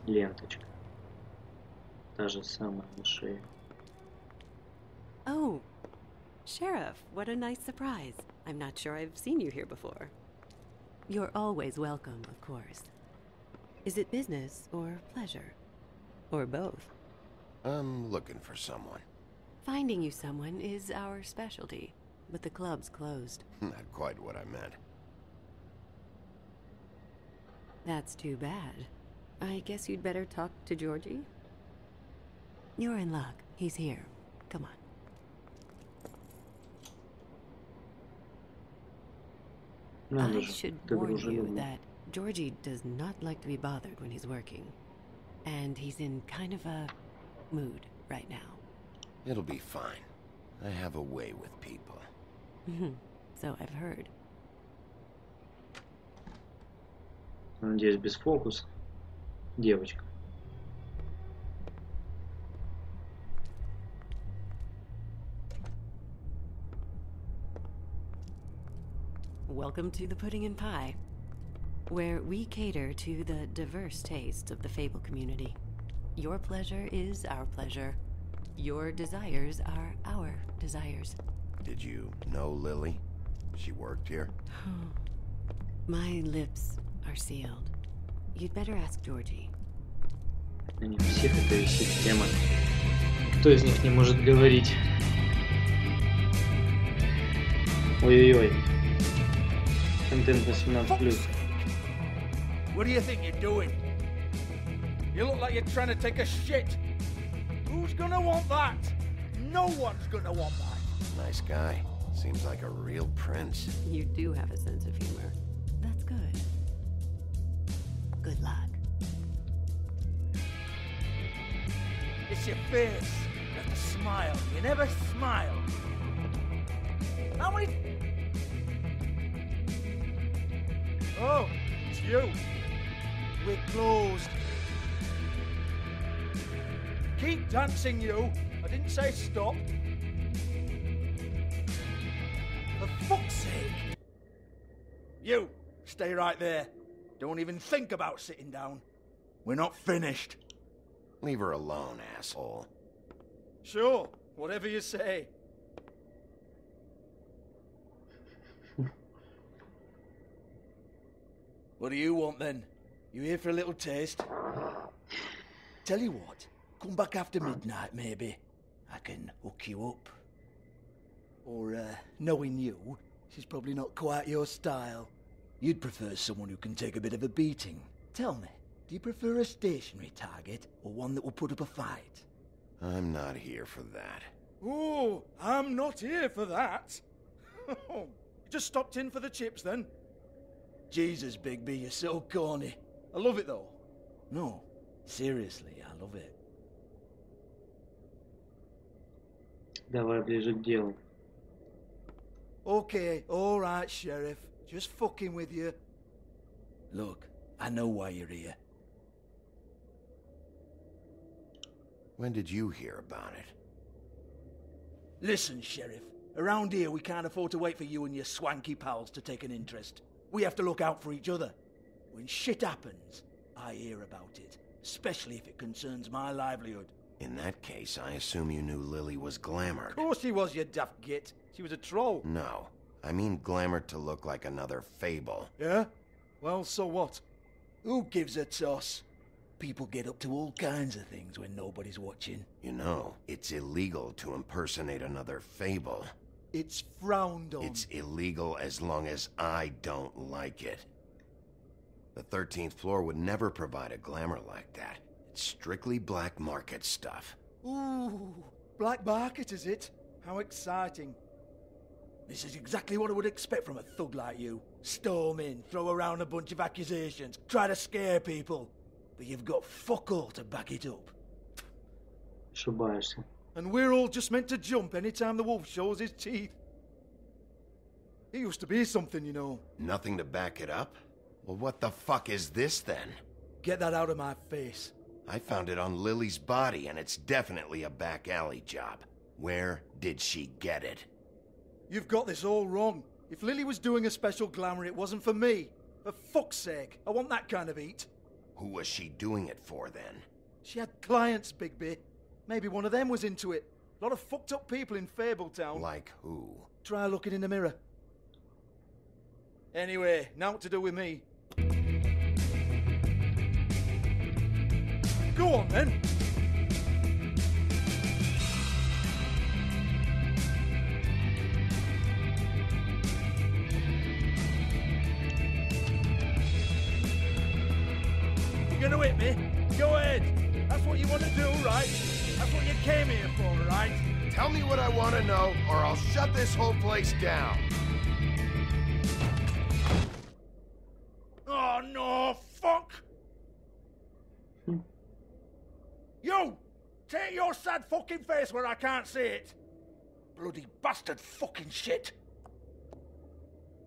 Ленточка. Та же самая на шее. Oh, Sheriff, what a nice surprise. I'm not sure I've seen you here before. You're always welcome, of course. Is it business or pleasure? Or both? I'm looking for someone. Finding you someone is our specialty, but the club's closed. Not quite what I meant. That's too bad. I guess you'd better talk to Georgie? You're in luck. He's here. Come on. I should warn you that Georgie does not like to be bothered when he's working. And he's in kind of a mood right now. It'll be fine. I have a way with people. So I've heard. Надеюсь, без фокуса. Девочка. Welcome to the Pudding and Pie, where we cater to the diverse tastes of the Fable community. Your pleasure is our pleasure. Your desires are our desires. Did you know Lily? She worked here? My lips are sealed. You'd better ask Georgie. Они всех это висит тема. Кто из них не может говорить? Ой-ой-ой. Контент 18+. What do you think you're doing? You look like you're trying to take a shit. Who's gonna want that? No one's gonna want that. Nice guy. Seems like a real prince. You do have a sense of humor. That's good. Good luck. It's your face. You have to smile. You never smile. How many... Oh, it's you. We're closed. Keep dancing, you. I didn't say stop. For fuck's sake. You, stay right there. Don't even think about sitting down. We're not finished. Leave her alone, asshole. Sure, whatever you say. What do you want then? You here for a little taste? Tell you what, come back after midnight maybe. I can hook you up. Or, knowing you, she's probably not quite your style. You'd prefer someone who can take a bit of a beating. Tell me, do you prefer a stationary target or one that will put up a fight? I'm not here for that. Oh, I'm not here for that. You just stopped in for the chips then? Jesus, Bigby, you're so corny. I love it though. No, seriously, I love it. Давай ближе к делу. Okay, alright, Sheriff. Just fucking with you. Look, I know why you're here. When did you hear about it? Listen, Sheriff. Around here, we can't afford to wait for you and your swanky pals to take an interest. We have to look out for each other. When shit happens, I hear about it. Especially if it concerns my livelihood. In that case, I assume you knew Lily was glamored. Of course she was, you daft git. She was a troll. No. I mean glamored to look like another fable. Yeah? Well, so what? Who gives a toss? People get up to all kinds of things when nobody's watching. You know, it's illegal to impersonate another fable. It's frowned on. It's illegal as long as I don't like it. The 13th floor would never provide a glamour like that. It's strictly black market stuff. Ooh, black market is it? How exciting. This is exactly what I would expect from a thug like you. Storm in, throw around a bunch of accusations, try to scare people. But you've got fuck all to back it up. Ошибаешься. And we're all just meant to jump anytime the wolf shows his teeth. He used to be something, you know. Nothing to back it up? Well, what the fuck is this then? Get that out of my face. I found it on Lily's body, and it's definitely a back alley job. Where did she get it? You've got this all wrong. If Lily was doing a special glamour, it wasn't for me. For fuck's sake, I want that kind of eat. Who was she doing it for, then? She had clients, Bigby. Maybe one of them was into it. A lot of fucked up people in Fabletown. Like who? Try looking in the mirror. Anyway, now what to do with me. Go on, then. You're gonna hit me? Go ahead. That's what you want to do, right? That's what you came here for, right? Tell me what I want to know, or I'll shut this whole place down. Oh, no, fuck! You! Take your sad fucking face where I can't see it! Bloody bastard fucking shit!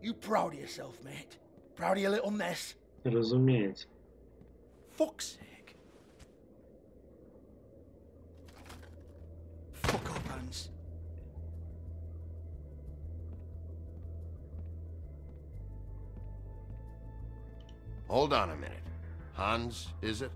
You proud of yourself, mate? Proud of your little mess? Разумеется. Fuck's sake. Fuck up, Hans. Hold on a minute. Hans, is it?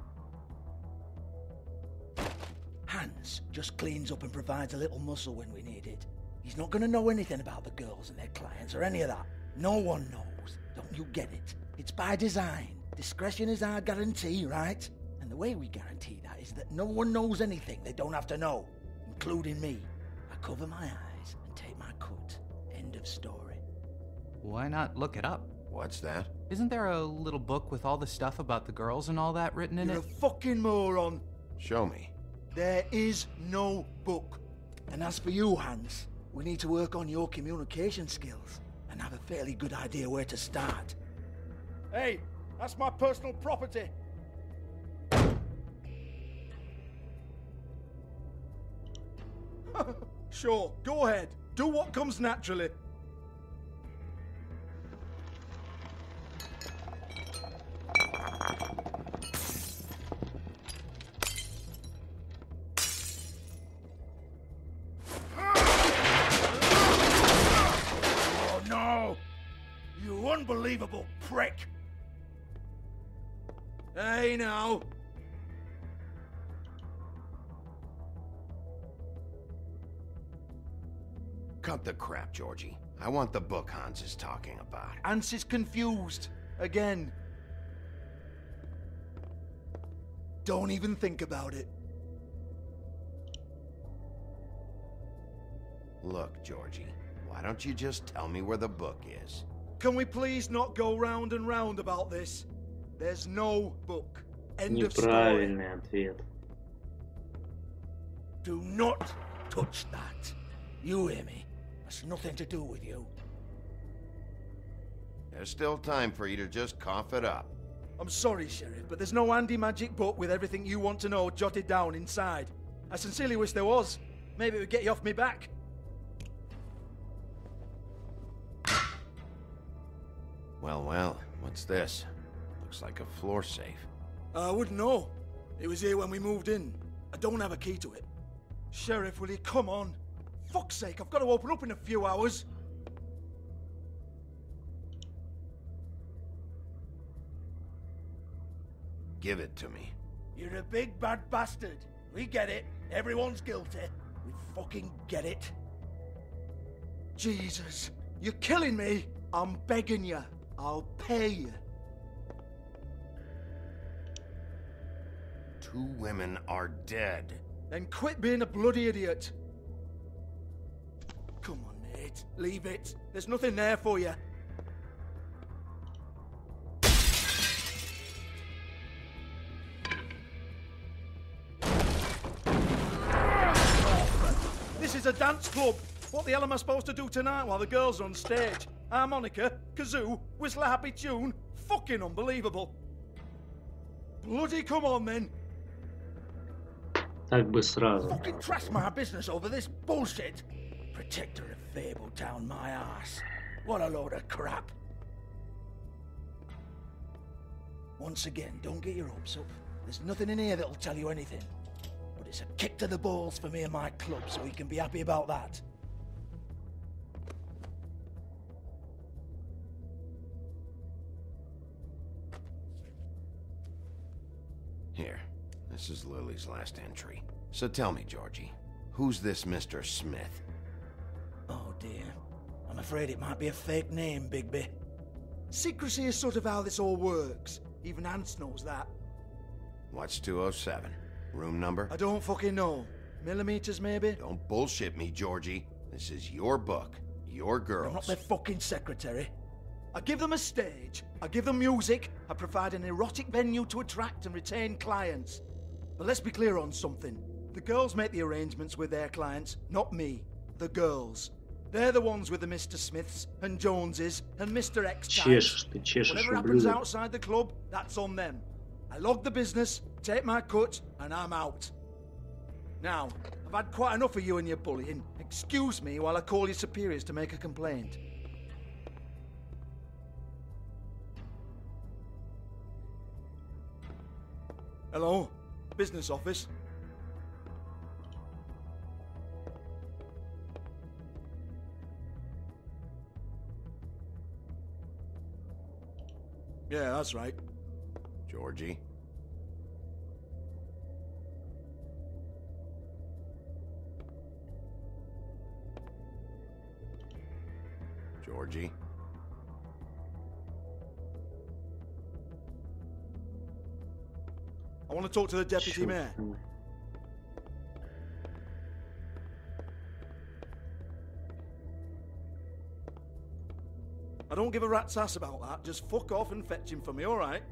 Hans just cleans up and provides a little muscle when we need it. He's not gonna know anything about the girls and their clients or any of that. No one knows. Don't you get it? It's by design. Discretion is our guarantee, right? And the way we guarantee that is that no one knows anything they don't have to know, including me. I cover my eyes and take my cut. End of story. Why not look it up? What's that? Isn't there a little book with all the stuff about the girls and all that written in You're it? a fucking moron. Show me. There is no book. And as for you, Hans, we need to work on your communication skills and have a fairly good idea where to start. Hey, that's my personal property. Sure, go ahead. Do what comes naturally. Oh no! You unbelievable prick! Hey now! Cut the crap, Georgie. I want the book Hans is talking about. Hans is confused. Again. Don't even think about it. Look, Georgie, why don't you just tell me where the book is? Can we please not go round and round about this? There's no book. End of story. Неправильный ответ. Do not touch that. You hear me? That's nothing to do with you. There's still time for you to just cough it up. I'm sorry, Sheriff, but there's no handy magic book with everything you want to know jotted down inside. I sincerely wish there was. Maybe it would get you off me back. Well, well, what's this? Looks like a floor safe. I wouldn't know. It was here when we moved in. I don't have a key to it. Sheriff, will you come on? Fuck's sake, I've got to open up in a few hours. Give it to me. You're a big bad bastard. We get it. Everyone's guilty. We fucking get it. Jesus, you're killing me. I'm begging you. I'll pay you. 2 women are dead. Then quit being a bloody idiot. Come on, mate. Leave it. There's nothing there for you. This is a dance club. What the hell am I supposed to do tonight while the girls are on stage? Harmonica, kazoo, whistle a happy tune? Fucking unbelievable. Bloody come on then. Так бы сразу. Fucking trash my business over this bullshit. Protector of Fable down my ass. What a load of crap. Once again, don't get your hopes up. There's nothing in here that'll tell you anything. But it's a kick to the balls for me and my club, so you can be happy about that. Here, this is Lily's last entry. So tell me, Georgie, who's this Mr. Smith? Oh dear. I'm afraid it might be a fake name, Bigby. Secrecy is sort of how this all works. Even Ants knows that. What's 207? Room number? I don't fucking know. Millimeters, maybe? Don't bullshit me, Georgie. This is your book. Your girls. I'm not their fucking secretary. I give them a stage, I give them music, I provide an erotic venue to attract and retain clients. But let's be clear on something. The girls make the arrangements with their clients, not me. The girls. They're the ones with the Mr. Smiths and Joneses and Mr. X types. Whatever happens outside the club, that's on them. I log the business, take my cut, and I'm out. Now, I've had quite enough of you and your bullying. Excuse me while I call your superiors to make a complaint. Hello? Business office? Yeah, that's right. Georgie? Georgie? I want to talk to the deputy mayor. I don't give a rat's ass about that. Just fuck off and fetch him for me, alright?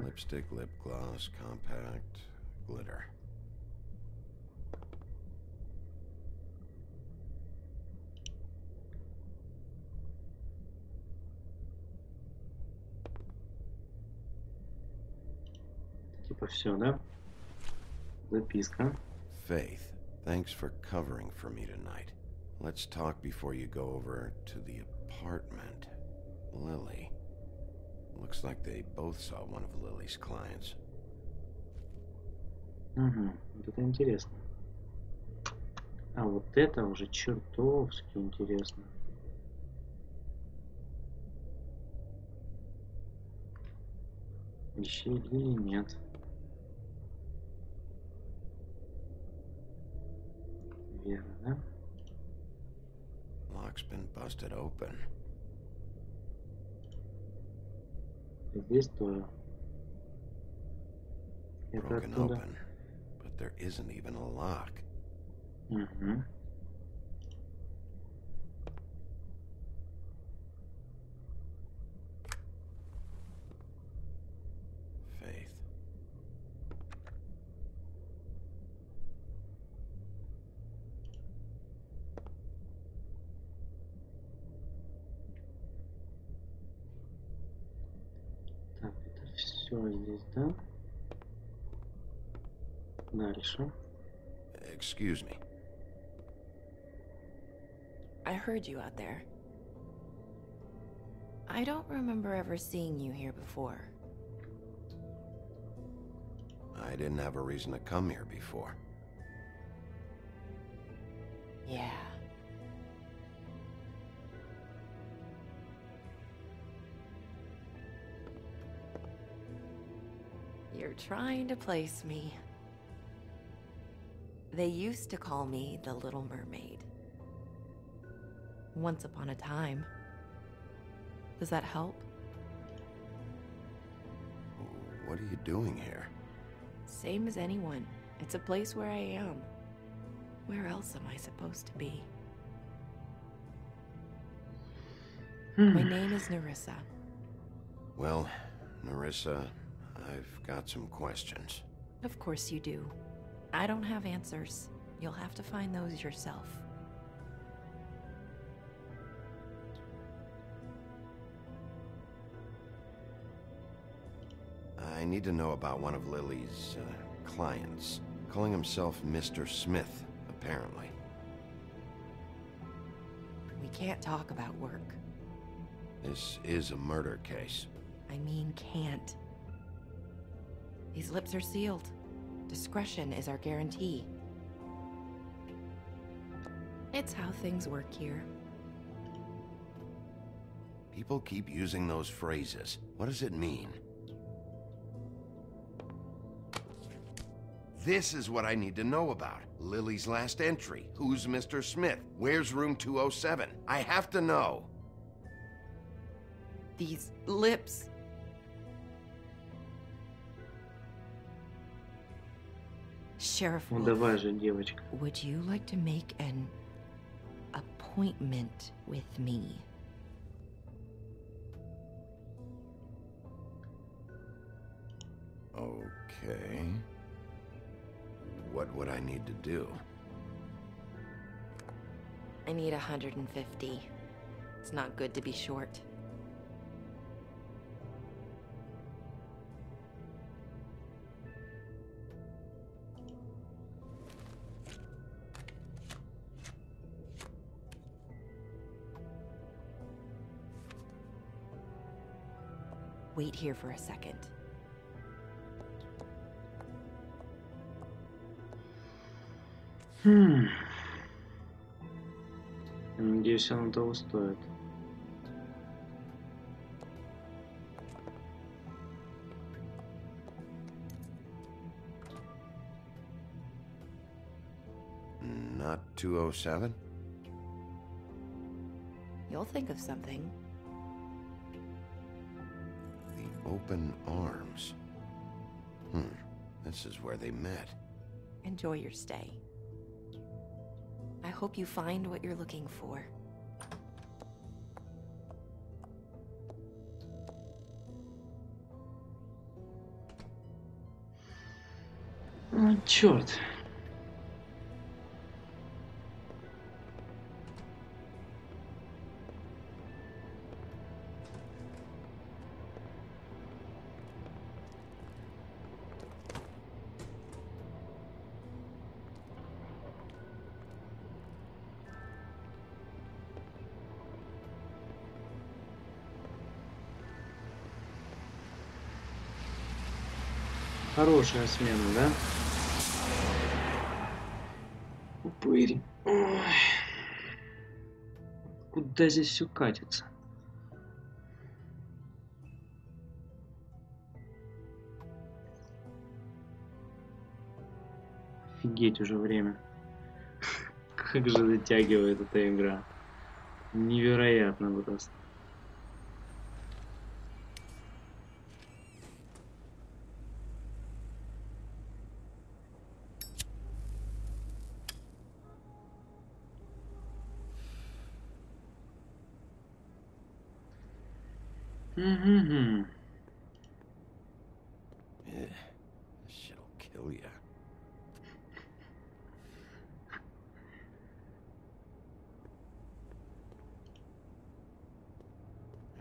Lipstick, lip gloss, compact, glitter. Типа все, да? Записка. Faith, thanks for covering for me tonight. Let's talk before you go over to the apartment. Lily. Looks like they both saw one of Lily's clients. Угу, вот это интересно. А вот это уже чертовски интересно. Вещей или нет? Верно, да? Lock's been busted open. Здесь тоже. Это Broken оттуда. open, but there isn't even a lock. Угу. Все здесь, да? Дальше. Excuse me. I heard you out there. I don't remember ever seeing you here before. I didn't have a reason to come here before. Yeah. You're trying to place me. They used to call me the Little Mermaid. Once upon a time. Does that help? What are you doing here? Same as anyone. It's a place where I am. Where else am I supposed to be? My name is Nerissa. Well, Nerissa, I've got some questions. Of course you do. I don't have answers. You'll have to find those yourself. I need to know about one of Lily's clients. Calling himself Mr. Smith, apparently. We can't talk about work. This is a murder case. I mean can't. These lips are sealed. Discretion is our guarantee. It's how things work here. People keep using those phrases. What does it mean? This is what I need to know about. Lily's last entry. Who's Mr. Smith? Where's room 207? I have to know. These lips. Sheriff Ну Wolf, давай же, девочка. would you like to make an appointment with me? Okay. What would I need to do? I need 150. It's not good to be short. Wait here for a second. Надеюсь, оно того стоит. Not 207? You'll think of something. The open arms. This is where they met. Enjoy your stay. I hope you find what you're looking for. О, черт. Хорошая смена, да? Упырь. Ой. Куда здесь все катится? Офигеть уже время. Как же затягивает эта игра. Невероятно просто. This shit'll kill ya.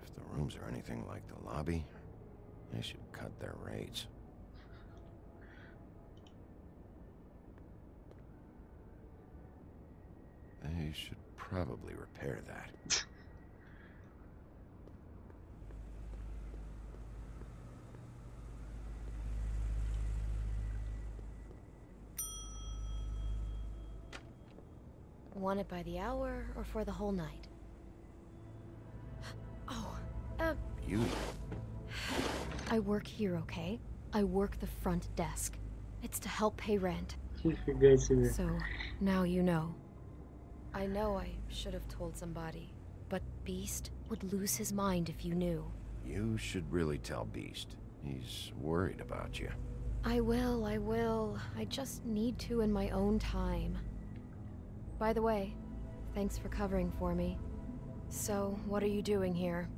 If the rooms are anything like the lobby, They should cut their rates. They should probably repair that. Want it by the hour or for the whole night? Oh, You? I work here, okay? I work the front desk. It's to help pay rent. Нифига себе. So, now you know. I know I should have told somebody, but Beast would lose his mind if you knew. You should really tell Beast. He's worried about you. I will. I just need to in my own time. By the way, thanks for covering for me. So, what are you doing here?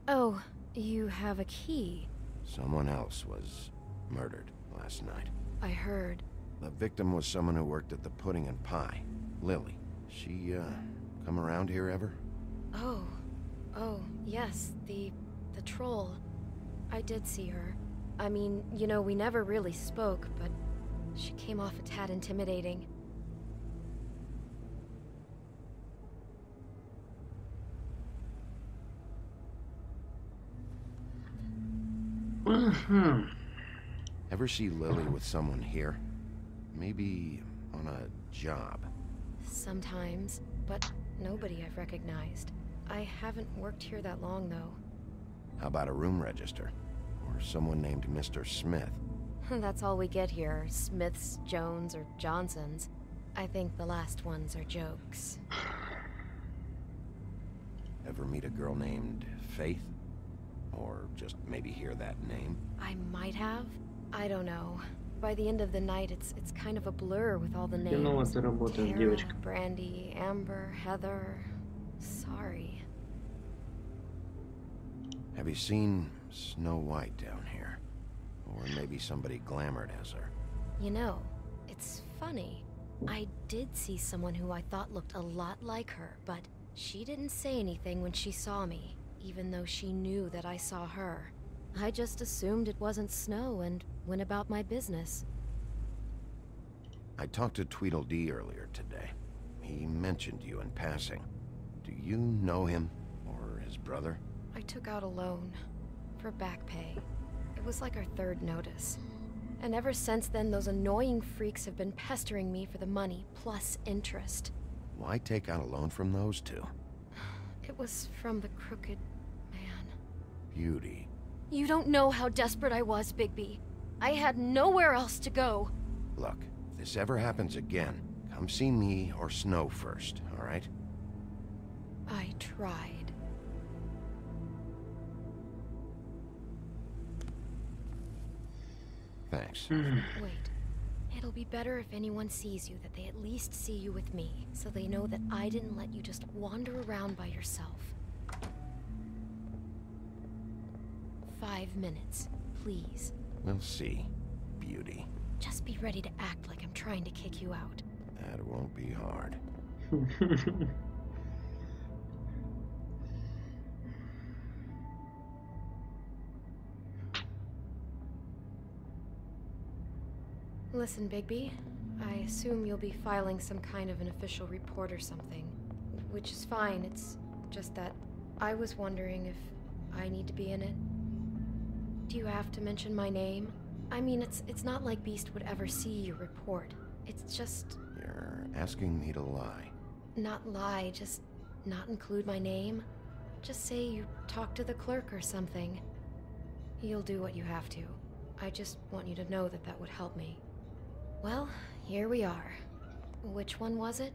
Oh, you have a key. Someone else was murdered last night. I heard. The victim was someone who worked at the Pudding and Pie. Lily. She, come around here ever? Oh, yes, the troll. I did see her. I mean, you know, we never really spoke, but she came off a tad intimidating. Ever see Lily with someone here? Maybe on a job. Sometimes, but nobody I've recognized. I haven't worked here that long, though. How about a room register? Or someone named Mr. Smith? That's all we get here, Smiths, Jones, or Johnsons. I think the last ones are jokes. Ever meet a girl named Faith? Or just maybe hear that name? I might have. I don't know. By the end of the night, it's kind of a blur with all the names. Tara, Brandy, Amber, Heather. Sorry. Have you seen Snow White down here? Or maybe somebody glamored as her? You know, it's funny. I did see someone who I thought looked a lot like her, but she didn't say anything when she saw me, even though she knew that I saw her. I just assumed it wasn't Snow and went about my business. I talked to Tweedledee earlier today. He mentioned you in passing. Do you know him? Or his brother? I took out a loan for back pay. It was like our third notice. And ever since then, those annoying freaks have been pestering me for the money, plus interest. Why take out a loan from those two? It was from the crooked man. Beauty. You don't know how desperate I was, Bigby. I had nowhere else to go. Look, if this ever happens again, come see me or Snow first, all right? I tried. Thanks. Wait. It'll be better if anyone sees you that they at least see you with me, so they know that I didn't let you just wander around by yourself. 5 minutes, please. We'll see, Beauty. Just be ready to act like I'm trying to kick you out. That won't be hard. Listen, Bigby, I assume you'll be filing some kind of an official report or something. Which is fine, it's just that I was wondering if I need to be in it. Do you have to mention my name? I mean, it's not like Beast would ever see your report. It's just... You're asking me to lie. Not lie, just not include my name. Just say you talked to the clerk or something. You'll do what you have to. I just want you to know that that would help me. Well, here we are. Which one was it?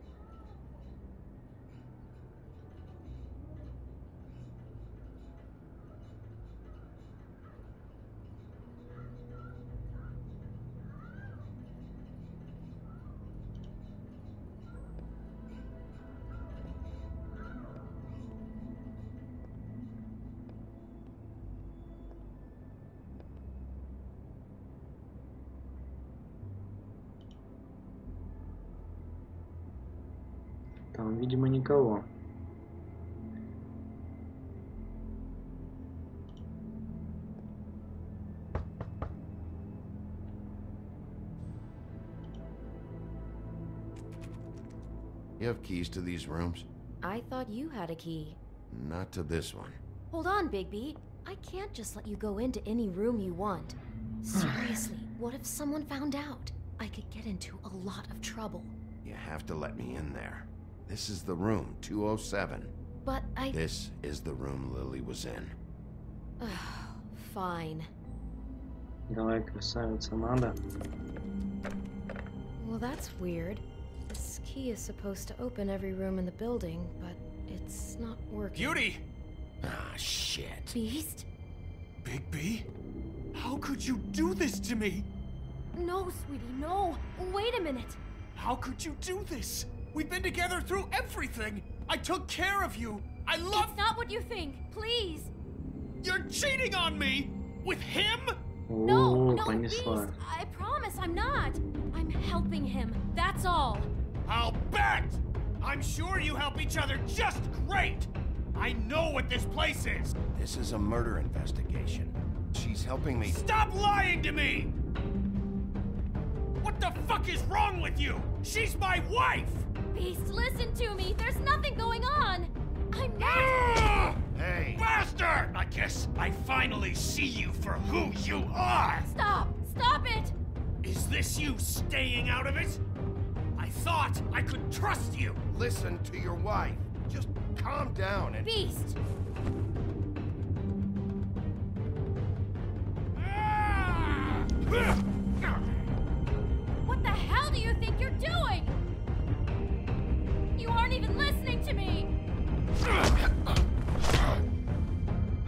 Там, видимо, никого. You have keys to these rooms? I thought you had a key. Not to this one. Hold on, Bigby. I can't just let you go into any room you want. Seriously, what if someone found out? I could get into a lot of trouble. You have to let me in there. This is the room, 207. But This is the room Lily was in. Fine. Давай, красавица, надо. Well, that's weird. This key is supposed to open every room in the building, but it's not working. Beauty! Ah, shit. Beast? Bigby? How could you do this to me? No, sweetie, no. Wait a minute. How could you do this? We've been together through everything. I took care of you. I love... It's not what you think. Please. You're cheating on me? With him? No, Beast. I promise I'm not. I'm helping him. That's all. I'll bet! I'm sure you help each other just great! I know what this place is! This is a murder investigation. She's helping me... Stop lying to me! What the fuck is wrong with you? She's my wife! Beast, listen to me. There's nothing going on. I'm not... Hey! Bastard! I guess I finally see you for who you are! Stop! Stop it! Is this you staying out of it? I thought I could trust you! Listen to your wife. Just calm down and... Beast! What the hell do you think you're doing? You aren't even listening to me!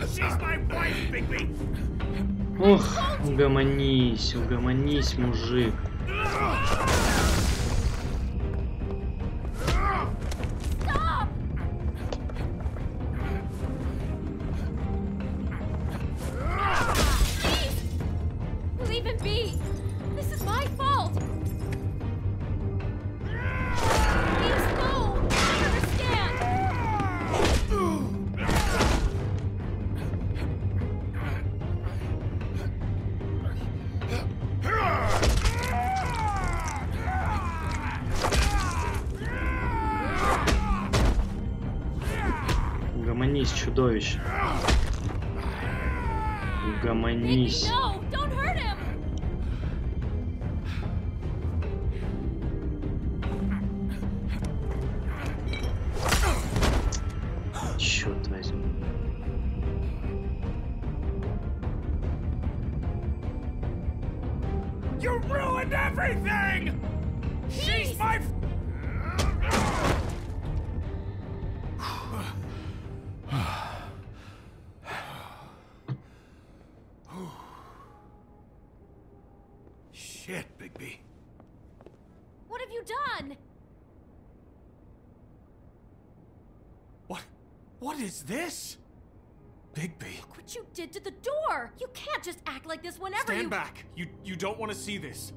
She's my wife, Bigby! Ох, угомонись, мужик. Stop! Please! Leave him be! This is my fault! Please, no! I understand! Угомонись, чудовище. Угомонись. No! Don't hurt him! Черт возьми. You ruined everything! She's my... Shit, Bigby. What have you done? What is this? Bigby. Look what you did to the door! You can't just act like this whenever Stand back. You don't want to see this.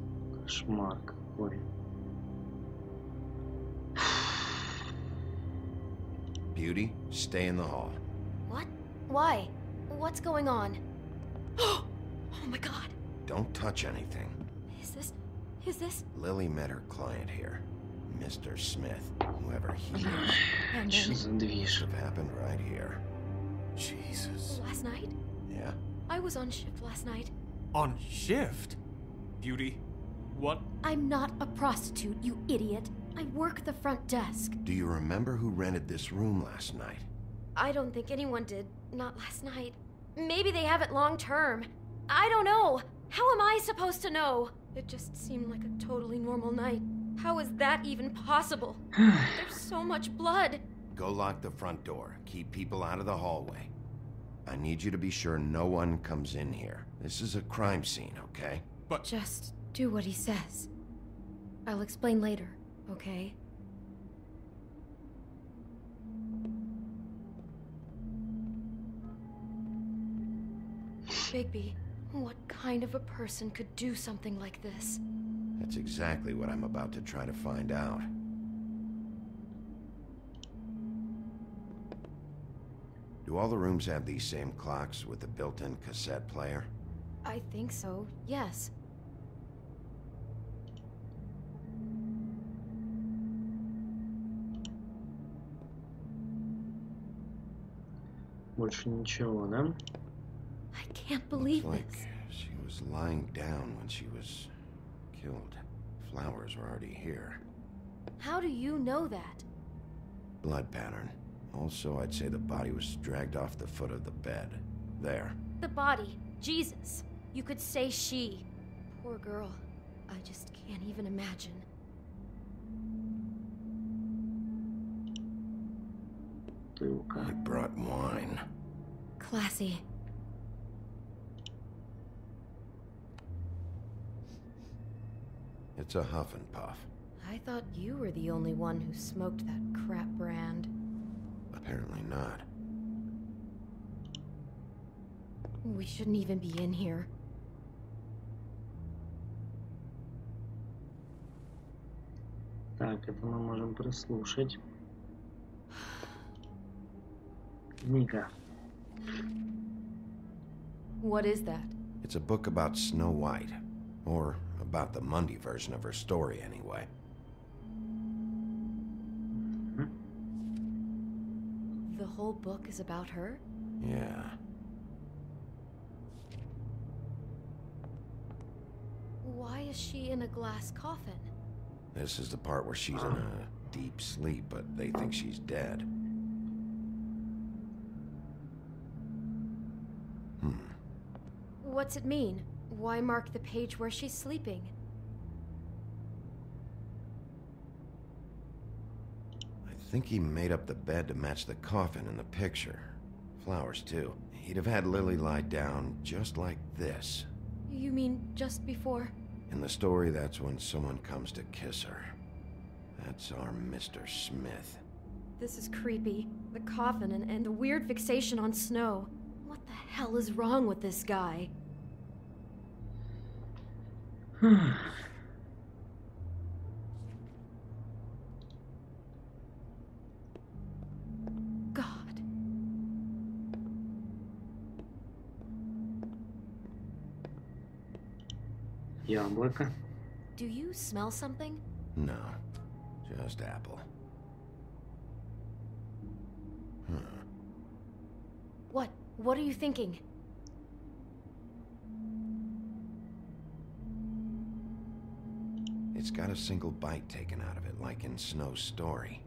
Кошмар какой. Beauty, stay in the hall. What? Why? What's going on? Oh my god. Don't touch anything. Is this? Lily met her client here. Mr. Smith, whoever he is. And Что за движ? Have happened right here. Jesus. Last night? Yeah? I was on shift last night. On shift? Beauty, what? I'm not a prostitute, you idiot. I work the front desk. Do you remember who rented this room last night? I don't think anyone did. Not last night. Maybe they have it long term. I don't know. How am I supposed to know? It just seemed like a totally normal night. How is that even possible? There's so much blood. Go lock the front door. Keep people out of the hallway. I need you to be sure no one comes in here. This is a crime scene, okay? But... Just do what he says. I'll explain later, okay? Bigby, what kind of a person could do something like this? That's exactly what I'm about to try to find out. Do all the rooms have these same clocks with the built-in cassette player? I think so, yes. Больше ничего, да? I can't believe Looks this. like she was lying down when she was killed. Flowers were already here. How do you know that? Blood pattern. Also, I'd say the body was dragged off the foot of the bed. There. The body. Jesus. You could say she. Poor girl. I just can't even imagine. I brought wine. Classy. It's a huff and puff. I thought you were the only one who smoked that crap brand. Apparently not. We shouldn't even be in here. Так, это мы можем прослушать. Книга. What is that? It's a book about Snow White. Or about the Mundy version of her story, anyway. The whole book is about her? Yeah. Why is she in a glass coffin? This is the part where she's in a deep sleep, but they think she's dead. What's it mean? Why mark the page where she's sleeping? I think he made up the bed to match the coffin in the picture. Flowers, too. He'd have had Lily lie down just like this. You mean just before? In the story, that's when someone comes to kiss her. That's our Mr. Smith. This is creepy. The coffin and the weird fixation on Snow. What the hell is wrong with this guy? God. Яблоко. Do you smell something? No, just apple. What? What are you thinking? It's got a single bite taken out of it, like in Snow's story.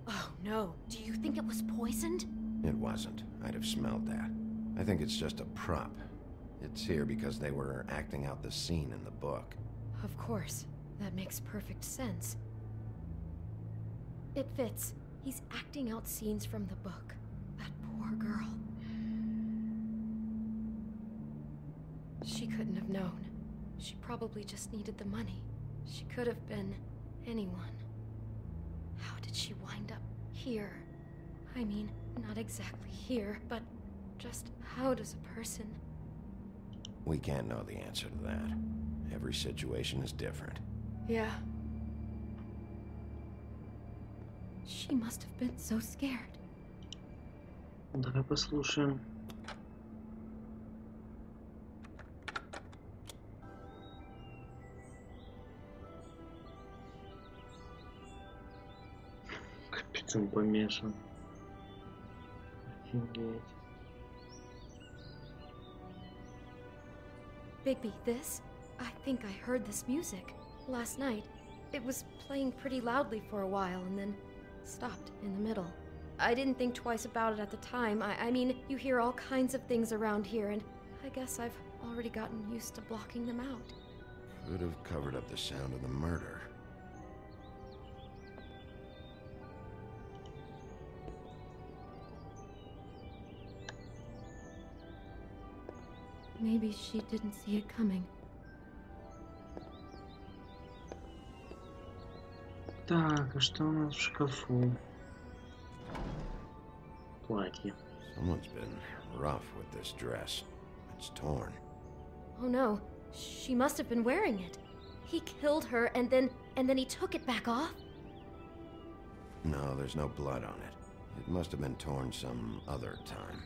Oh no. Do you think it was poisoned? It wasn't. I'd have smelled that. I think it's just a prop. It's here because they were acting out the scene in the book. Of course. That makes perfect sense. It fits. He's acting out scenes from the book. That poor girl. She couldn't have known. She probably just needed the money. She could have been anyone. How did she wind up here? I mean, not exactly here, but just how does a person... We can't know the answer to that. Every situation is different. Yeah. She must have been so scared. Давай послушаем. Капец, он помешан. Офигеть. Bigby, this? I think I heard this music. Last night. It was playing pretty loudly for a while and then stopped in the middle. I didn't think twice about it at the time. I mean, you hear all kinds of things around here, and I guess I've already gotten used to blocking them out. Could have covered up the sound of the murder. Maybe she didn't see it coming. Так, а что у нас в шкафу? Платье. Someone's been rough with this dress. It's torn. Oh no, she must have been wearing it. He killed her and then he took it back off? No, there's no blood on it. It must have been torn some other time.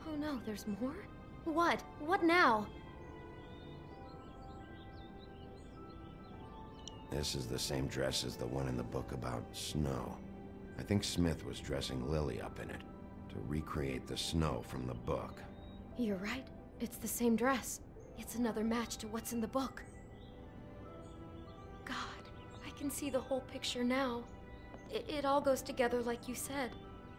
Oh no, there's more? What? What now? This is the same dress as the one in the book about Snow. I think Smith was dressing Lily up in it to recreate the snow from the book. You're right. It's the same dress. It's another match to what's in the book. God, I can see the whole picture now. It all goes together like you said.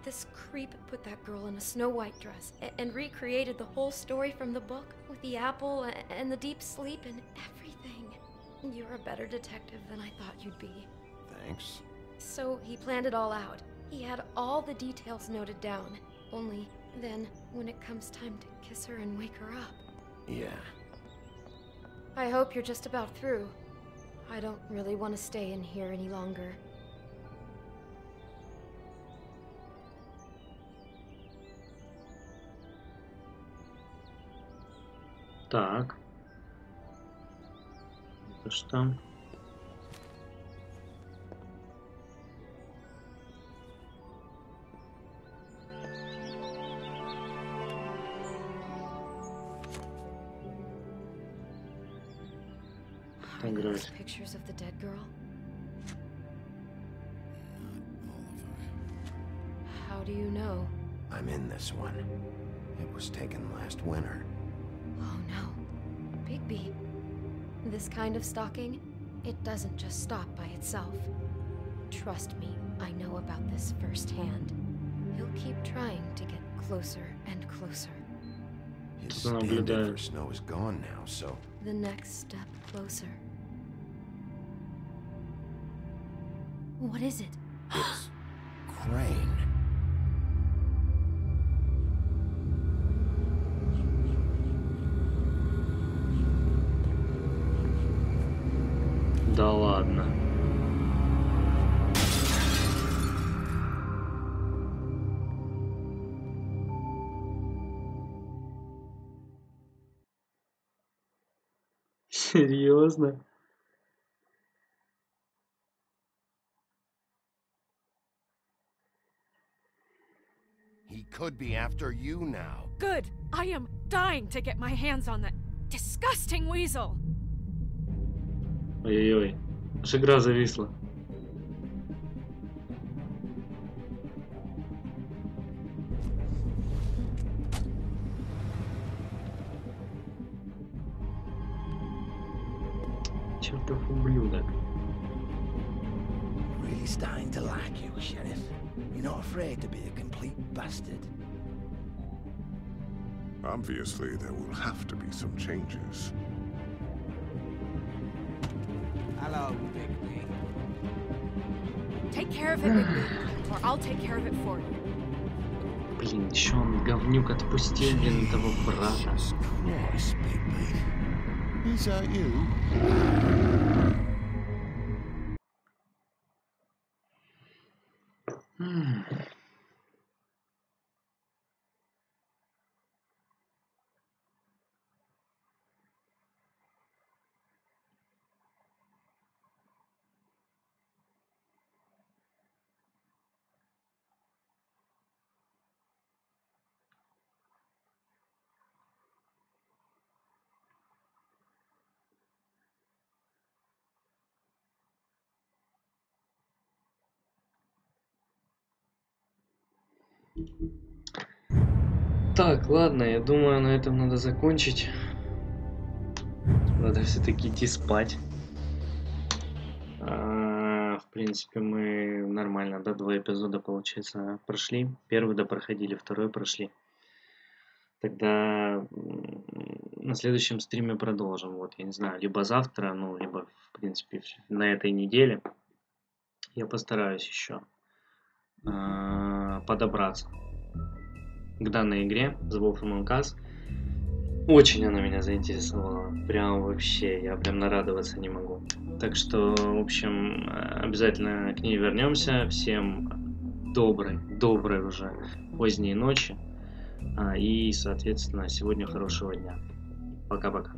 This creep put that girl in a Snow White dress and recreated the whole story from the book with the apple and the deep sleep and everything. You're a better detective than I thought you'd be. Thanks. So he planned it all out. He had all the details noted down. Only then, when it comes time to kiss her and wake her up. Yeah. I hope you're just about through. I don't really want to stay in here any longer. Так. Это что? Are those pictures of the dead girl? How do you know? I'm in this one. It was taken last winter. Oh no. Bigby. This kind of stalking, it doesn't just stop by itself. Trust me, I know about this firsthand. He'll keep trying to get closer and closer. His stand-in for snow is gone now, so... The next step closer. What is it? It's Crane. Да ладно. Серьезно? He could be after you now. Good. I am dying to get my hands on that disgusting weasel. Ой-ой-ой. Аж игра зависла. Чертов ублюдок. Really starting to like you, Sheriff. You're not afraid to be a complete bastard. Obviously, there will have to be some changes. Hello, Bigby. Take care of it, Bigby, or I'll take care of it for you. Блин, еще он говнюк отпустил, блин, этого брата. Christ, Bigby. Is that you? Так, ладно, я думаю, на этом надо закончить. Надо все-таки идти спать. В принципе, мы нормально, да, 2 эпизода, получается, прошли. Первый допроходили, второй прошли. Тогда на следующем стриме продолжим. Вот, я не знаю, либо завтра, ну, либо, в принципе, на этой неделе. Я постараюсь еще подобраться к данной игре The Wolf Among Us. Очень она меня заинтересовала. Прям вообще, я прям нарадоваться не могу. Так что, в общем, обязательно к ней вернемся. Всем доброй уже поздней ночи. И, соответственно, сегодня хорошего дня. Пока-пока.